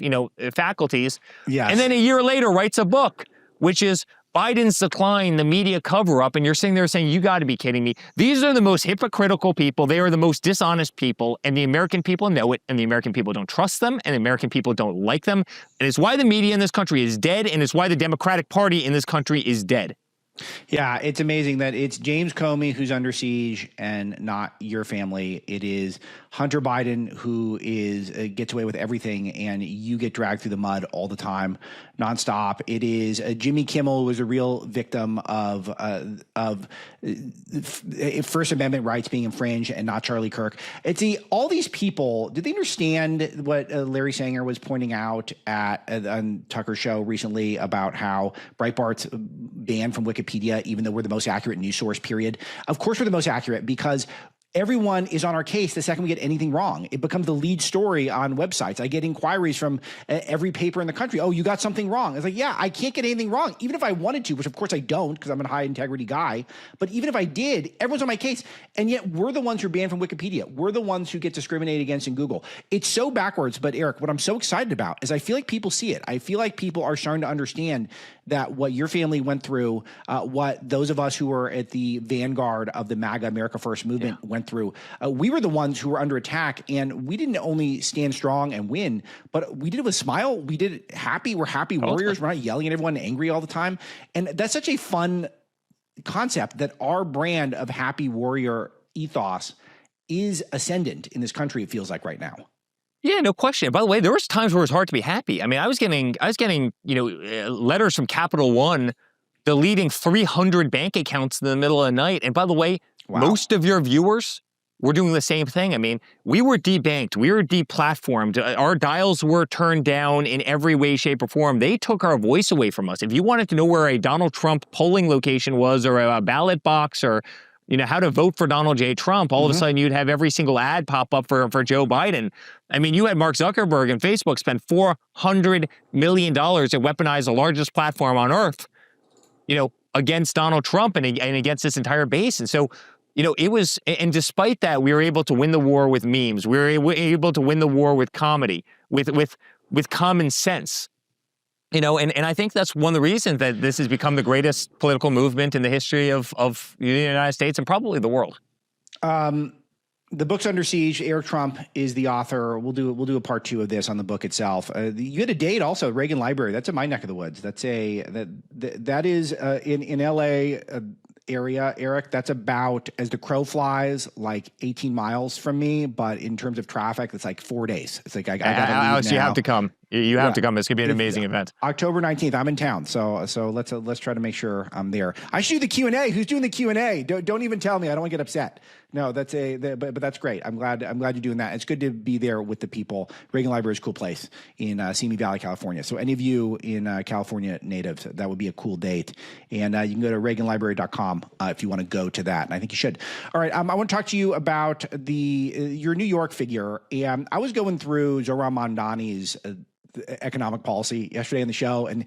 faculties. Yes. And then a year later writes a book, which is Biden's Decline, the media cover-up, and you're sitting there saying, you got to be kidding me. These are the most hypocritical people. They are the most dishonest people, and the American people know it, and the American people don't trust them, and the American people don't like them. And it's why the media in this country is dead, and it's why the Democratic Party in this country is dead. Yeah, it's amazing that it's James Comey who's under siege and not your family. It is Hunter Biden who gets away with everything, and you get dragged through the mud all the time, nonstop. It is Jimmy Kimmel, who was a real victim of First Amendment rights being infringed, and not Charlie Kirk. It's all these people. Did they understand what Larry Sanger was pointing out on Tucker's show recently about how Breitbart's banned from Wikipedia, even though we're the most accurate news source, period? Of course we're the most accurate, because everyone is on our case the second we get anything wrong. It becomes the lead story on websites. I get inquiries from every paper in the country. Oh, you got something wrong. It's like, yeah, I can't get anything wrong, even if I wanted to, which of course I don't, because I'm a high integrity guy. But even if I did, everyone's on my case. And yet we're the ones who are banned from Wikipedia. We're the ones who get discriminated against in Google. It's so backwards. But Eric, what I'm so excited about is I feel like people see it. I feel like people are starting to understand that what your family went through, what those of us who were at the vanguard of the MAGA America First movement went through, we were the ones who were under attack, and we didn't only stand strong and win, but we did it with a smile. We did it happy. We're happy warriors. We're not yelling at everyone, angry all the time. And that's such a fun concept, that our brand of happy warrior ethos is ascendant in this country, it feels like right now. Yeah, no question. By the way, there was times where it was hard to be happy. I mean, I was getting, letters from Capital One deleting 300 bank accounts in the middle of the night. And by the way, most of your viewers were doing the same thing. I mean, we were debanked. We were deplatformed. Our dials were turned down in every way, shape, or form. They took our voice away from us. If you wanted to know where a Donald Trump polling location was, or a ballot box, or how to vote for Donald J. Trump, all of a sudden you'd have every single ad pop up for Joe Biden. I mean, you had Mark Zuckerberg and Facebook spend $400 million to weaponize the largest platform on earth, against Donald Trump and against this entire base. And so, it was, and despite that, we were able to win the war with memes. We were able to win the war with comedy, with common sense. And I think that's one of the reasons that this has become the greatest political movement in the history of the United States and probably the world. The book's under siege. Eric Trump is the author. We'll do a part 2 of this on the book itself. You had a date also, Reagan Library. That's in my neck of the woods. That is in LA area, Eric. That's about, as the crow flies, like 18 miles from me. But in terms of traffic, it's like 4 days. It's like I gotta leave Alex, now. You have to come. You have to come. It's gonna be an amazing event. October 19th. I'm in town, so let's try to make sure I'm there. I should do the Q&A. Who's doing the Q&A? Don't even tell me. I don't want to get upset. No, but that's great. I'm glad you're doing that. It's good to be there with the people. Reagan Library is a cool place in Simi Valley, California. So any of you in California natives, that would be a cool date. And you can go to reaganlibrary.com if you want to go to that. And I think you should. All right. I want to talk to you about your New York figure. And I was going through Zohran Mamdani's economic policy yesterday on the show. And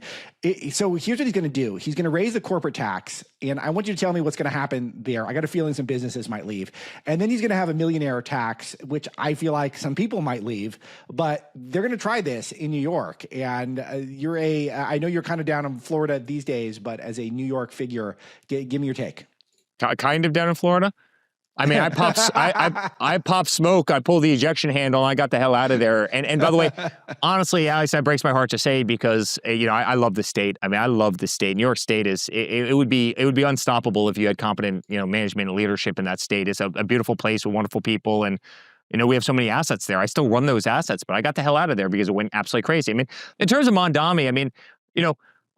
so here's what he's going to do. He's going to raise the corporate tax. And I want you to tell me what's going to happen there. I got a feeling some businesses might leave. And then he's going to have a millionaire tax, which I feel like some people might leave. But they're going to try this in New York. And I know you're kind of down in Florida these days, but as a New York figure, give me your take. Kind of down in Florida? I mean, I pop smoke. I pull the ejection handle. And I got the hell out of there. And by the way, honestly, Alex, that breaks my heart to say because I love the state. I mean, I love the state. New York State it would be unstoppable if you had competent management and leadership in that state. It's a beautiful place with wonderful people, and we have so many assets there. I still run those assets, but I got the hell out of there because it went absolutely crazy. I mean, in terms of Mamdani,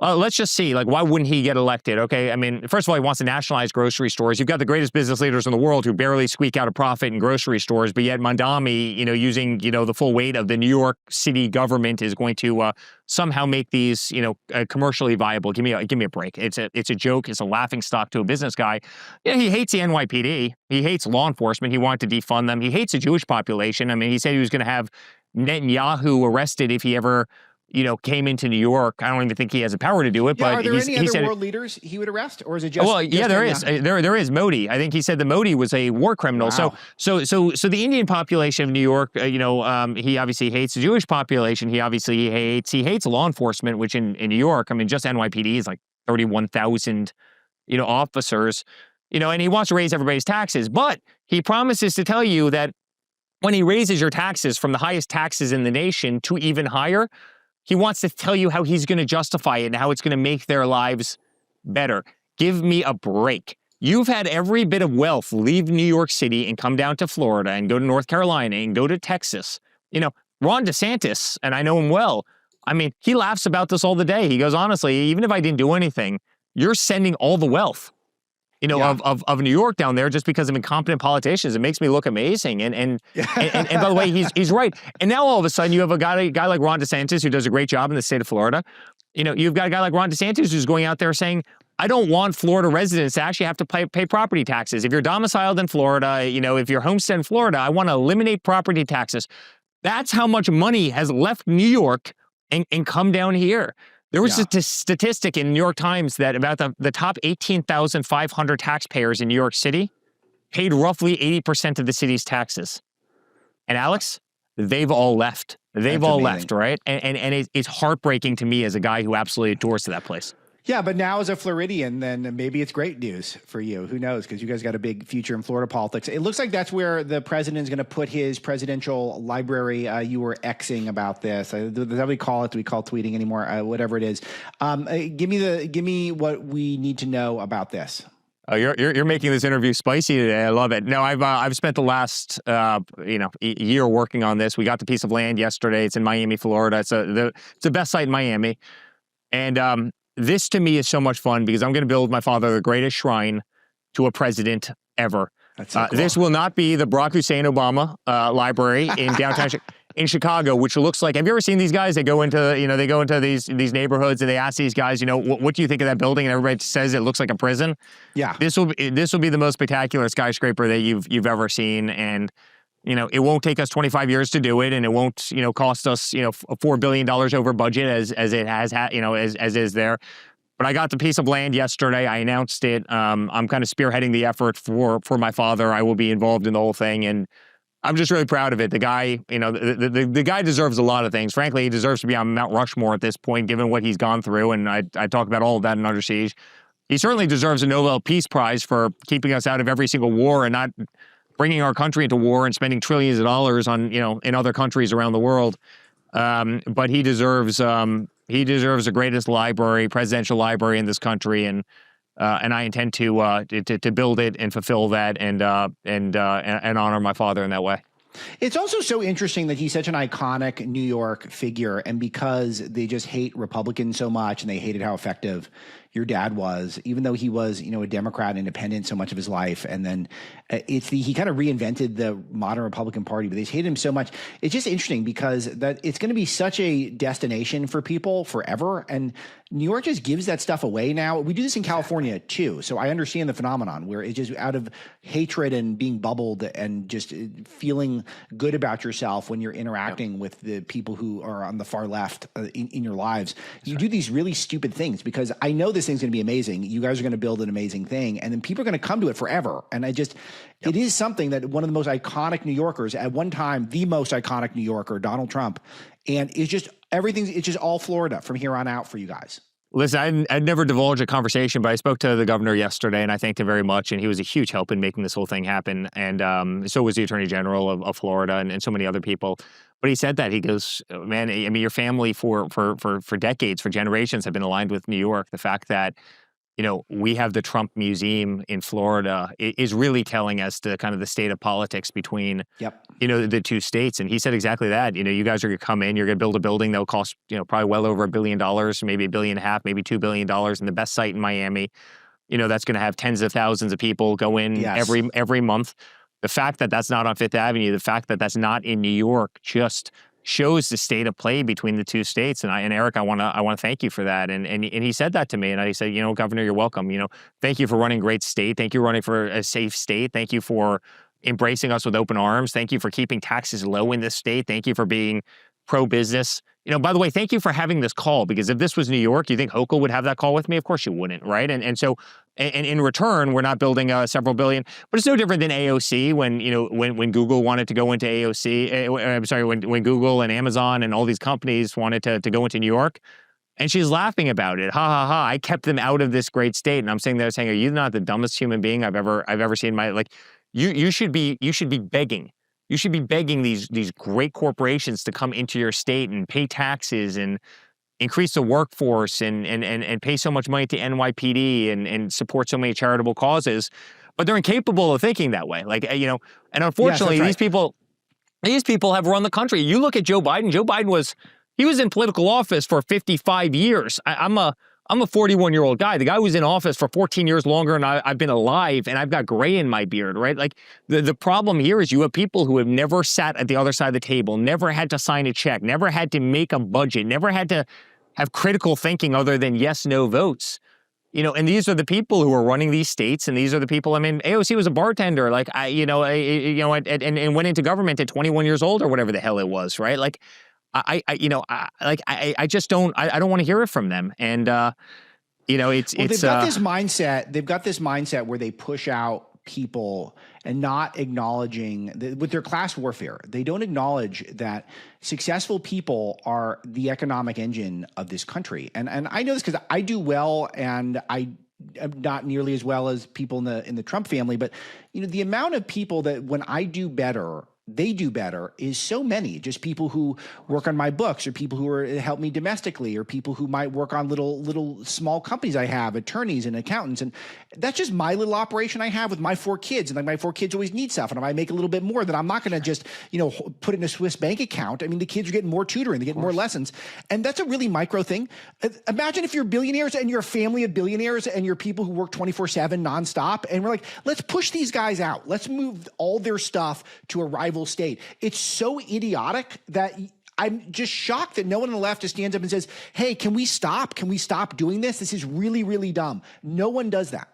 let's just see, like, why wouldn't he get elected? Okay, I mean, first of all, he wants to nationalize grocery stores. You've got the greatest business leaders in the world who barely squeak out a profit in grocery stores, but yet Mondami, using, the full weight of the New York City government is going to somehow make these, commercially viable. Give me a break. It's a joke. It's a laughingstock to a business guy. Yeah, he hates the NYPD. He hates law enforcement. He wanted to defund them. He hates the Jewish population. I mean, he said he was going to have Netanyahu arrested if he ever came into New York. I don't even think he has the power to do it. Yeah, but are there any other world leaders he would arrest, or is it just? Well, yeah, there is. Netanyahu? There is Modi. I think he said that Modi was a war criminal. Wow. So the Indian population of New York, he obviously hates the Jewish population. He hates law enforcement, which in New York, I mean, just NYPD is like 31,000, officers, and he wants to raise everybody's taxes. But he promises to tell you that when he raises your taxes from the highest taxes in the nation to even higher, he wants to tell you how he's going to justify it and how it's going to make their lives better. Give me a break. You've had every bit of wealth leave New York City and come down to Florida and go to North Carolina and go to Texas. Ron DeSantis, and I know him well, I mean, he laughs about this all the day. He goes, honestly, even if I didn't do anything, you're sending all the wealth, of New York down there just because of incompetent politicians. It makes me look amazing. And by the way, he's right. And now all of a sudden you have a guy like Ron DeSantis who does a great job in the state of Florida. You've got a guy like Ron DeSantis who's going out there saying, I don't want Florida residents to actually have to pay property taxes. If you're domiciled in Florida, if you're homestead in Florida, I want to eliminate property taxes. That's how much money has left New York and come down here. There was a statistic in New York Times that about the top 18,500 taxpayers in New York City paid roughly 80% of the city's taxes. And Alex, they've all left. They've all left, right? And it's heartbreaking to me as a guy who absolutely adores that place. Yeah, but now as a Floridian, then maybe it's great news for you. Who knows? Because you guys got a big future in Florida politics. It looks like that's where the president's going to put his presidential library. You were Xing about this. Does that what we call it? Do we call it tweeting anymore? Whatever it is. Give me what we need to know about this. Oh, you're making this interview spicy today. I love it. No, I've spent the last year working on this. We got the piece of land yesterday. It's in Miami, Florida. It's the best site in Miami, and this to me is so much fun because I'm going to build my father the greatest shrine to a president ever. That's so cool. This will not be the Barack Hussein Obama library in downtown in Chicago, which looks like. Have you ever seen these guys? They go into these neighborhoods and they ask these guys, what do you think of that building? And everybody says it looks like a prison. Yeah, this will be the most spectacular skyscraper that you've ever seen, and it won't take us 25 years to do it, and it won't, cost us, $4 billion over budget as it has, as is there. But I got the piece of land yesterday. I announced it. I'm kind of spearheading the effort for my father. I will be involved in the whole thing, and I'm just really proud of it. The guy, the guy deserves a lot of things. Frankly, he deserves to be on Mount Rushmore at this point, given what he's gone through. And I talk about all of that in Under Siege. He certainly deserves a Nobel Peace Prize for keeping us out of every single war and not bringing our country into war and spending trillions of dollars on, in other countries around the world. But he deserves the greatest presidential library in this country. And I intend to build it and fulfill that and honor my father in that way. It's also so interesting that he's such an iconic New York figure, and because they just hate Republicans so much and they hated how effective your dad was, even though he was, a Democrat independent so much of his life. And then he kind of reinvented the modern Republican Party, but they hated him so much. It's just interesting because that it's going to be such a destination for people forever. And New York just gives that stuff away now. We do this in California too. So I understand the phenomenon where it's just out of hatred and being bubbled and just feeling good about yourself when you're interacting with the people who are on the far left in your lives. You do these really stupid things because I know this thing's going to be amazing. You guys are going to build an amazing thing, and then people are going to come to it forever. And it is something that one of the most iconic New Yorkers, at one time, the most iconic New Yorker, Donald Trump, and it's just it's just all Florida from here on out for you guys. Listen, I'd never divulge a conversation, but I spoke to the governor yesterday, and I thanked him very much, and he was a huge help in making this whole thing happen. And so was the Attorney General of Florida and so many other people. But he said that. He goes, man, I mean, your family for decades, for generations have been aligned with New York. The fact that we have the Trump Museum in Florida is really telling us the kind of the state of politics between, the two states. And he said exactly that. You guys are going to come in, you're going to build a building that will cost, probably well over $1 billion, maybe $1.5 billion, maybe $2 billion, in the best site in Miami. That's going to have tens of thousands of people go in every month. The fact that that's not on Fifth Avenue, the fact that that's not in New York, just shows the state of play between the two states. And Eric, I want to thank you for that. And he said that to me, and I said, Governor, you're welcome. Thank you for running a great state. Thank you for running for a safe state. Thank you for embracing us with open arms. Thank you for keeping taxes low in this state. Thank you for being pro-business. By the way, thank you for having this call, because if this was New York, you think Hochul would have that call with me? Of course you wouldn't, right? And so in return, we're not building several billion, but it's no different than AOC when Google wanted to go into AOC. I'm sorry, when Google and Amazon and all these companies wanted to go into New York. And she's laughing about it. Ha ha ha! I kept them out of this great state, and I'm sitting there saying, "Are you not the dumbest human being I've ever seen in my like? You should be begging. You should be begging these great corporations to come into your state and pay taxes and increase the workforce and pay so much money to NYPD and support so many charitable causes, but they're incapable of thinking that way. And unfortunately, yes, these people have run the country. You look at Joe Biden. Joe Biden was in political office for 55 years. I'm a 41-year-old guy. The guy was in office for 14 years longer, and I've been alive, and I've got gray in my beard, right? Like, the problem here is you have people who have never sat at the other side of the table, never had to sign a check, never had to make a budget, never had to have critical thinking other than yes, no votes. And these are the people who are running these states, and these are the people. I mean, AOC was a bartender, and went into government at 21 years old or whatever the hell it was, right? Like, I just don't want to hear it from them. And, they've got this mindset. They've got this mindset where they push out people and not acknowledging with their class warfare. They don't acknowledge that successful people are the economic engine of this country. And I know this because I do well, and I am not nearly as well as people in the Trump family. But, the amount of people that when I do better, they do better is so many. Just people who work on my books, or people who help me domestically, or people who might work on little small companies I have, attorneys and accountants. And that's just my little operation I have with my 4 kids. And like, my 4 kids always need stuff. And if I make a little bit more, then I'm not going to just, put it in a Swiss bank account. I mean, the kids are getting more tutoring, they get more lessons. And that's a really micro thing. Imagine if you're billionaires and you're a family of billionaires and you're people who work 24/7 nonstop. And we're like, let's push these guys out. Let's move all their stuff to a rival state. It's so idiotic that I'm just shocked that no one on the left just stands up and says, hey, can we stop? Can we stop doing this? This is really, really dumb. No one does that.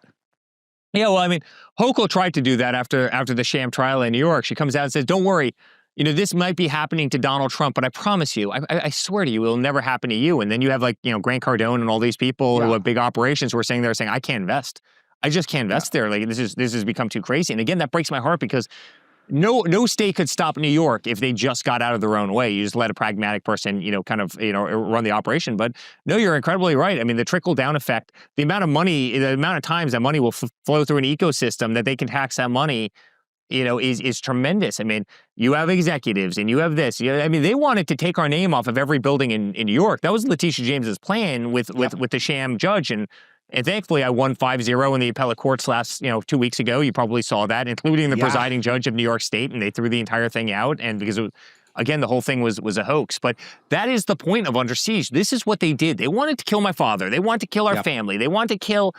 Yeah, well, I mean, Hochul tried to do that after the sham trial in New York. She comes out and says, don't worry, this might be happening to Donald Trump, but I promise you, I swear to you, it'll never happen to you. And then you have Grant Cardone and all these people who have big operations who are saying I can't invest. I just can't invest there. Like, this has become too crazy. And again, that breaks my heart, because no state could stop New York if they just got out of their own way. You just let a pragmatic person, run the operation. But no, you're incredibly right. I mean, the trickle-down effect, the amount of times that money will flow through an ecosystem that they can tax that money, is tremendous. I mean, you have executives and you have this. They wanted to take our name off of every building in New York. That was Letitia James's plan with the sham judge. And thankfully, I won 5-0 in the appellate courts 2 weeks ago. You probably saw that, including the presiding judge of New York State, and they threw the entire thing out. And because again, the whole thing was a hoax. But that is the point of Under Siege. This is what they did. They wanted to kill my father. They wanted to kill our family. They wanted to kill,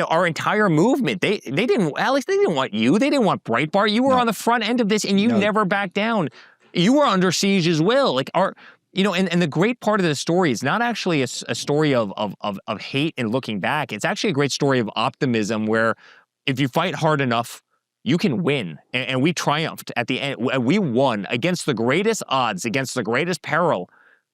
our entire movement. They didn't, Alex, they didn't want you. They didn't want Breitbart. You were on the front end of this, and you never backed down. You were under siege as well. Like, and the great part of the story is not actually a story of hate and looking back. It's actually a great story of optimism, where if you fight hard enough, you can win. And we triumphed at the end. We won against the greatest odds, against the greatest peril.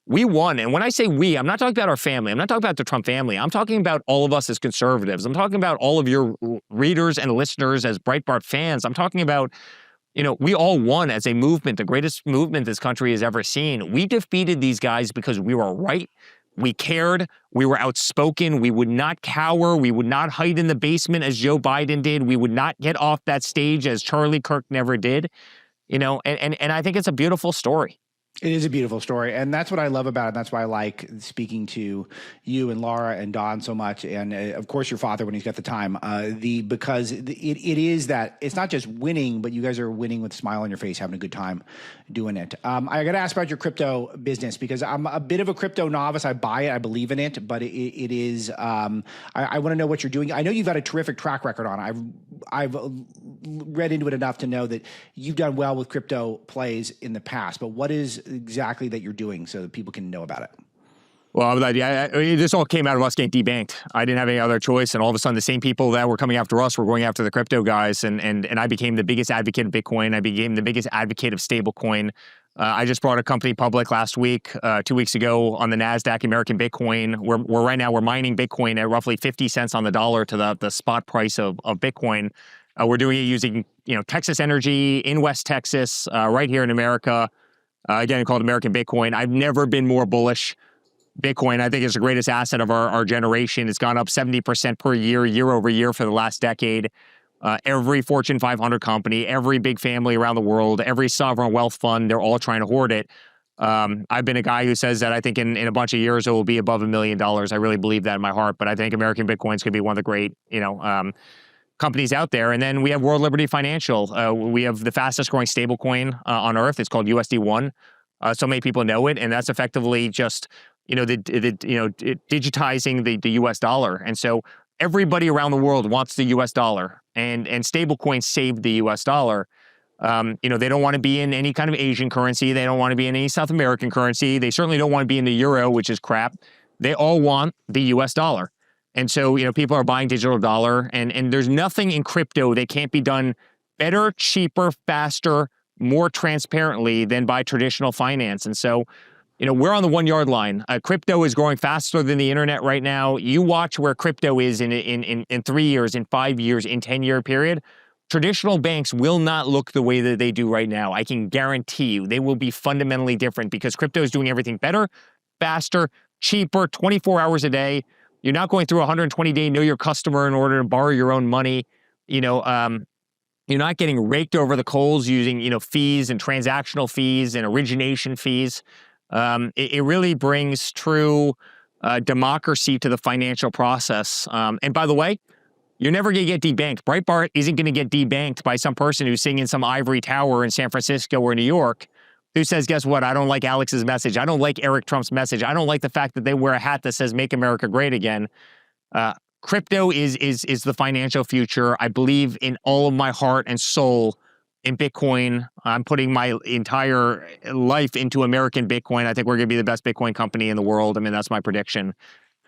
We won. And when I say we, I'm not talking about our family. I'm not talking about the Trump family. I'm talking about all of us as conservatives. I'm talking about all of your readers and listeners as Breitbart fans. I'm talking about, we all won as a movement, the greatest movement this country has ever seen. We defeated these guys because we were right. We cared. We were outspoken. We would not cower. We would not hide in the basement as Joe Biden did. We would not get off that stage as Charlie Kirk never did. And I think it's a beautiful story. It is a beautiful story, and that's what I love about it. That's why I like speaking to you and Laura and Don so much, and of course your father when he's got the time. Because it is that it's not just winning, but you guys are winning with a smile on your face, having a good time doing it. I got to ask about your crypto business because I'm a bit of a crypto novice. I buy it, I believe in it, but it is. I want to know what you're doing. I know you've got a terrific track record on it. I've read into it enough to know that you've done well with crypto plays in the past, but what is exactly that you're doing so that people can know about it? Well, this all came out of us getting debanked. I didn't have any other choice, and all of a sudden, the same people that were coming after us were going after the crypto guys, and I became the biggest advocate of Bitcoin. I became the biggest advocate of stablecoin. I just brought a company public last week, 2 weeks ago, on the NASDAQ, American Bitcoin. We're mining Bitcoin at roughly 50 cents on the dollar to the spot price of Bitcoin. We're doing it using Texas energy in West Texas, right here in America. Again, called American Bitcoin. I've never been more bullish. Bitcoin, I think, is the greatest asset of our generation. It's gone up 70% per year, year over year for the last decade. Every Fortune 500 company, every big family around the world, every sovereign wealth fund, they're all trying to hoard it. I've been a guy who says that I think in a bunch of years it will be above $1 million. I really believe that in my heart. But I think American Bitcoin is going to be one of the great, companies out there. And then we have World Liberty Financial. We have the fastest growing stablecoin on earth. It's called USD1. So many people know it, and that's effectively just digitizing the US dollar. And so everybody around the world wants the US dollar, and stablecoins save the US dollar. They don't want to be in any kind of Asian currency. They don't want to be in any South American currency. They certainly don't want to be in the euro, which is crap. They all want the US dollar. And so, people are buying digital dollar, and there's nothing in crypto that can't be done better, cheaper, faster, more transparently than by traditional finance. And so, we're on the 1 yard line. Crypto is growing faster than the internet right now. You watch where crypto is in 3 years, in 5 years, in 10-year period. Traditional banks will not look the way that they do right now. I can guarantee you they will be fundamentally different because crypto is doing everything better, faster, cheaper, 24 hours a day. You're not going through a 120-day know your customer in order to borrow your own money. You're not getting raked over the coals using, fees and transactional fees and origination fees. It really brings true democracy to the financial process. And by the way, you're never going to get debanked. Breitbart isn't going to get debanked by some person who's sitting in some ivory tower in San Francisco or New York who says, guess what? I don't like Alex's message. I don't like Eric Trump's message. I don't like the fact that they wear a hat that says make America great again. Crypto is the financial future. I believe in all of my heart and soul in Bitcoin. I'm putting my entire life into American Bitcoin. I think we're going to be the best Bitcoin company in the world. I mean, that's my prediction.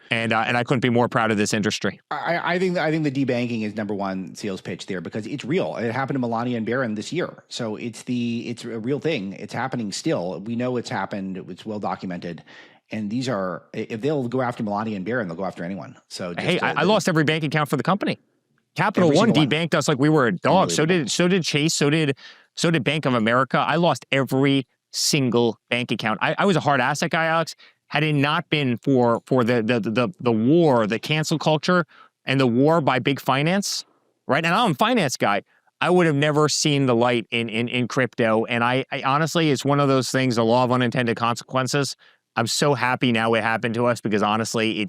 And I couldn't be more proud of this industry. I think the debanking is number one sales pitch there because it's real. It happened to Melania and Barron this year, so it's a real thing. It's happening still. We know it's happened. It's well documented. And these are, if they'll go after Melania and Barron, they'll go after anyone. So I lost every bank account for the company. Capital One debanked us like we were a dog. So did Chase. So did Bank of America. I lost every single bank account. I was a hard asset guy, Alex. Had it not been for the war, the cancel culture, and the war by big finance, right? And I'm a finance guy. I would have never seen the light in crypto. And I honestly, it's one of those things, the law of unintended consequences. I'm so happy now it happened to us because honestly,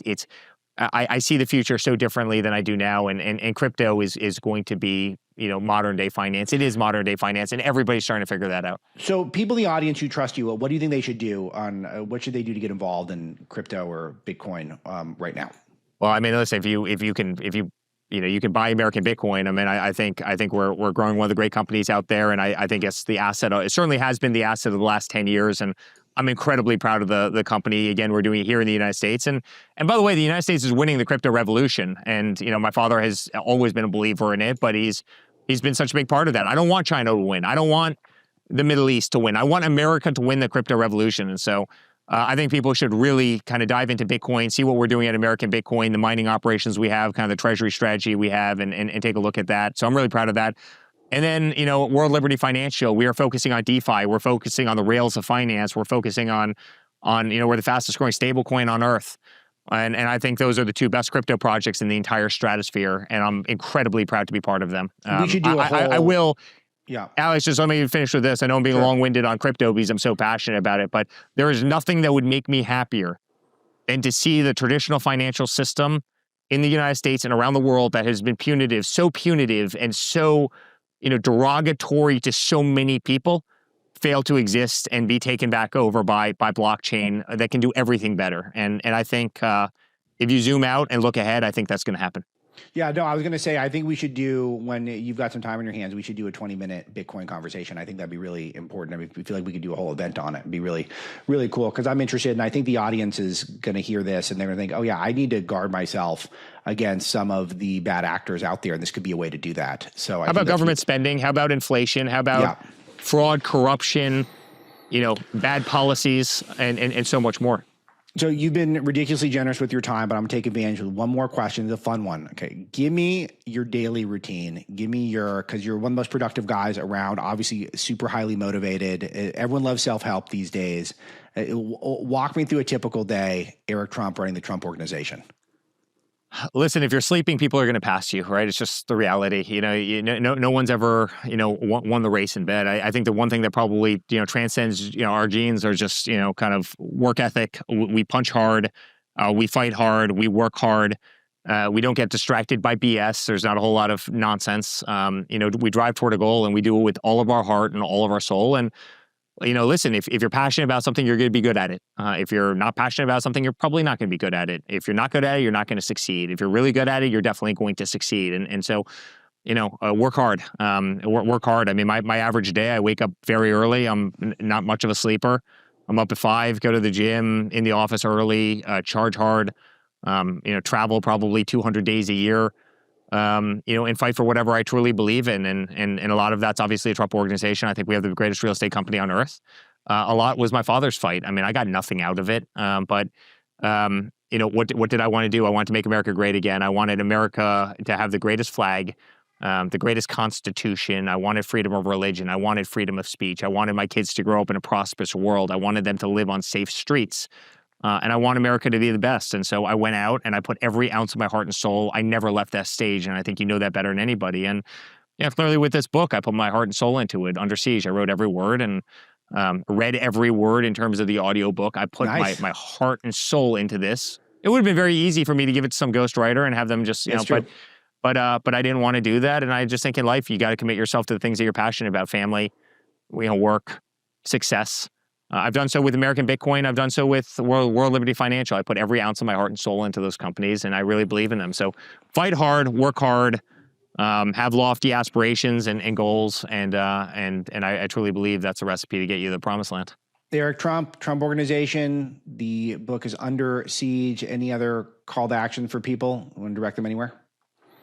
I see the future so differently than I do now. And crypto is going to be, modern day finance. It is modern day finance, and everybody's trying to figure that out. So people in the audience who trust you, what do you think they should do on what should they do to get involved in crypto or Bitcoin right now? Well, I mean, listen, if you can buy American Bitcoin. I mean, I think we're growing one of the great companies out there, and I think it's the asset. It certainly has been the asset of the last 10 years, and I'm incredibly proud of the company. Again, we're doing it here in the United States, and by the way, the United States is winning the crypto revolution. And my father has always been a believer in it, but he's been such a big part of that. I don't want China to win. I don't want the Middle East to win. I want America to win the crypto revolution, and so. I think people should really kind of dive into Bitcoin, see what we're doing at American Bitcoin, the mining operations we have, kind of the treasury strategy we have, and take a look at that. So I'm really proud of that. And then, World Liberty Financial, we are focusing on DeFi. We're focusing on the rails of finance. We're focusing on we're the fastest growing stablecoin on earth. And I think those are the two best crypto projects in the entire stratosphere. And I'm incredibly proud to be part of them. We should do a whole... Yeah. Alex, just let me finish with this. I know I'm being long-winded on crypto because I'm so passionate about it, but there is nothing that would make me happier than to see the traditional financial system in the United States and around the world that has been punitive and so, derogatory to so many people fail to exist and be taken back over by blockchain that can do everything better. And I think if you zoom out and look ahead, I think that's going to happen. Yeah, no, I was going to say, I think we should do, when you've got some time on your hands, we should do a 20-minute Bitcoin conversation. I think that'd be really important. I mean, we feel like we could do a whole event on it. It'd be really, really cool because I'm interested. And I think the audience is going to hear this and they're going to think, oh yeah, I need to guard myself against some of the bad actors out there. And this could be a way to do that. So how about government spending? How about inflation? How about fraud, corruption, bad policies and so much more? So you've been ridiculously generous with your time, but I'm going to take advantage of one more question, the fun one. Okay. Give me your daily routine. Give me because you're one of the most productive guys around, obviously super highly motivated. Everyone loves self-help these days. Walk me through a typical day, Eric Trump running the Trump Organization. Listen, if you're sleeping, people are going to pass you, right? It's just the reality. No one's ever, won the race in bed. I think the one thing that probably, transcends, our genes are just, kind of work ethic. We punch hard, we fight hard, we work hard. We don't get distracted by BS. There's not a whole lot of nonsense. We drive toward a goal and we do it with all of our heart and all of our soul. And listen, if you're passionate about something, you're going to be good at it. If you're not passionate about something, you're probably not going to be good at it. If you're not good at it, you're not going to succeed. If you're really good at it, you're definitely going to succeed. And so, work hard. Work hard. I mean, my average day, I wake up very early. I'm not much of a sleeper. I'm up at 5, go to the gym, in the office early, charge hard, travel probably 200 days a year. And fight for whatever I truly believe in. And a lot of that's obviously a Trump Organization. I think we have the greatest real estate company on earth. A lot was my father's fight. I mean, I got nothing out of it. But what did I want to do? I wanted to make America great again. I wanted America to have the greatest flag, the greatest constitution. I wanted freedom of religion. I wanted freedom of speech. I wanted my kids to grow up in a prosperous world. I wanted them to live on safe streets. And I want America to be the best. And so I went out and I put every ounce of my heart and soul. I never left that stage. And I think you know that better than anybody. And clearly with this book, I put my heart and soul into it. Under Siege, I wrote every word and read every word in terms of the audiobook. I put my heart and soul into this. It would have been very easy for me to give it to some ghostwriter and have them just, but I didn't want to do that. And I just think in life, you got to commit yourself to the things that you're passionate about: family, work, success. I've done so with American Bitcoin. I've done so with World Liberty Financial. I put every ounce of my heart and soul into those companies, and I really believe in them. So fight hard, work hard, have lofty aspirations and goals, and I truly believe that's a recipe to get you to the promised land. Eric Trump Organization. The book is Under Siege. Any other call to action for people? Want to direct them anywhere?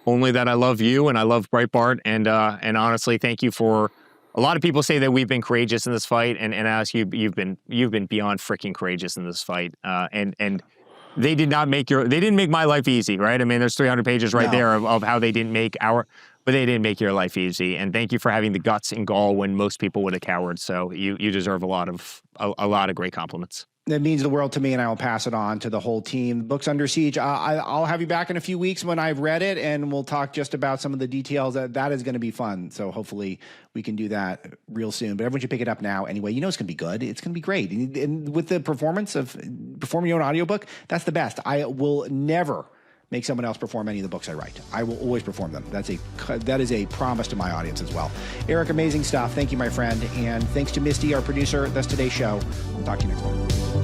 Only that I love you and I love Breitbart, and honestly, thank you for. A lot of people say that we've been courageous in this fight, and ask you've been beyond freaking courageous in this fight. And they didn't make my life easy, right? I mean, there's 300 pages right there of how they didn't make but they didn't make your life easy. And thank you for having the guts and gall when most people would have cowered. So you deserve a lot of great compliments. That means the world to me, and I will pass it on to the whole team. The book's Under Siege. I'll have you back in a few weeks when I've read it, and we'll talk just about some of the details. That is going to be fun. So hopefully we can do that real soon. But everyone should pick it up now anyway. It's going to be good. It's going to be great. And with the performance of performing your own audiobook, that's the best. I will never make someone else perform any of the books I write. I will always perform them. That is a promise to my audience as well. Eric, amazing stuff. Thank you, my friend. And thanks to Misty, our producer. That's today's show. We'll talk to you next time.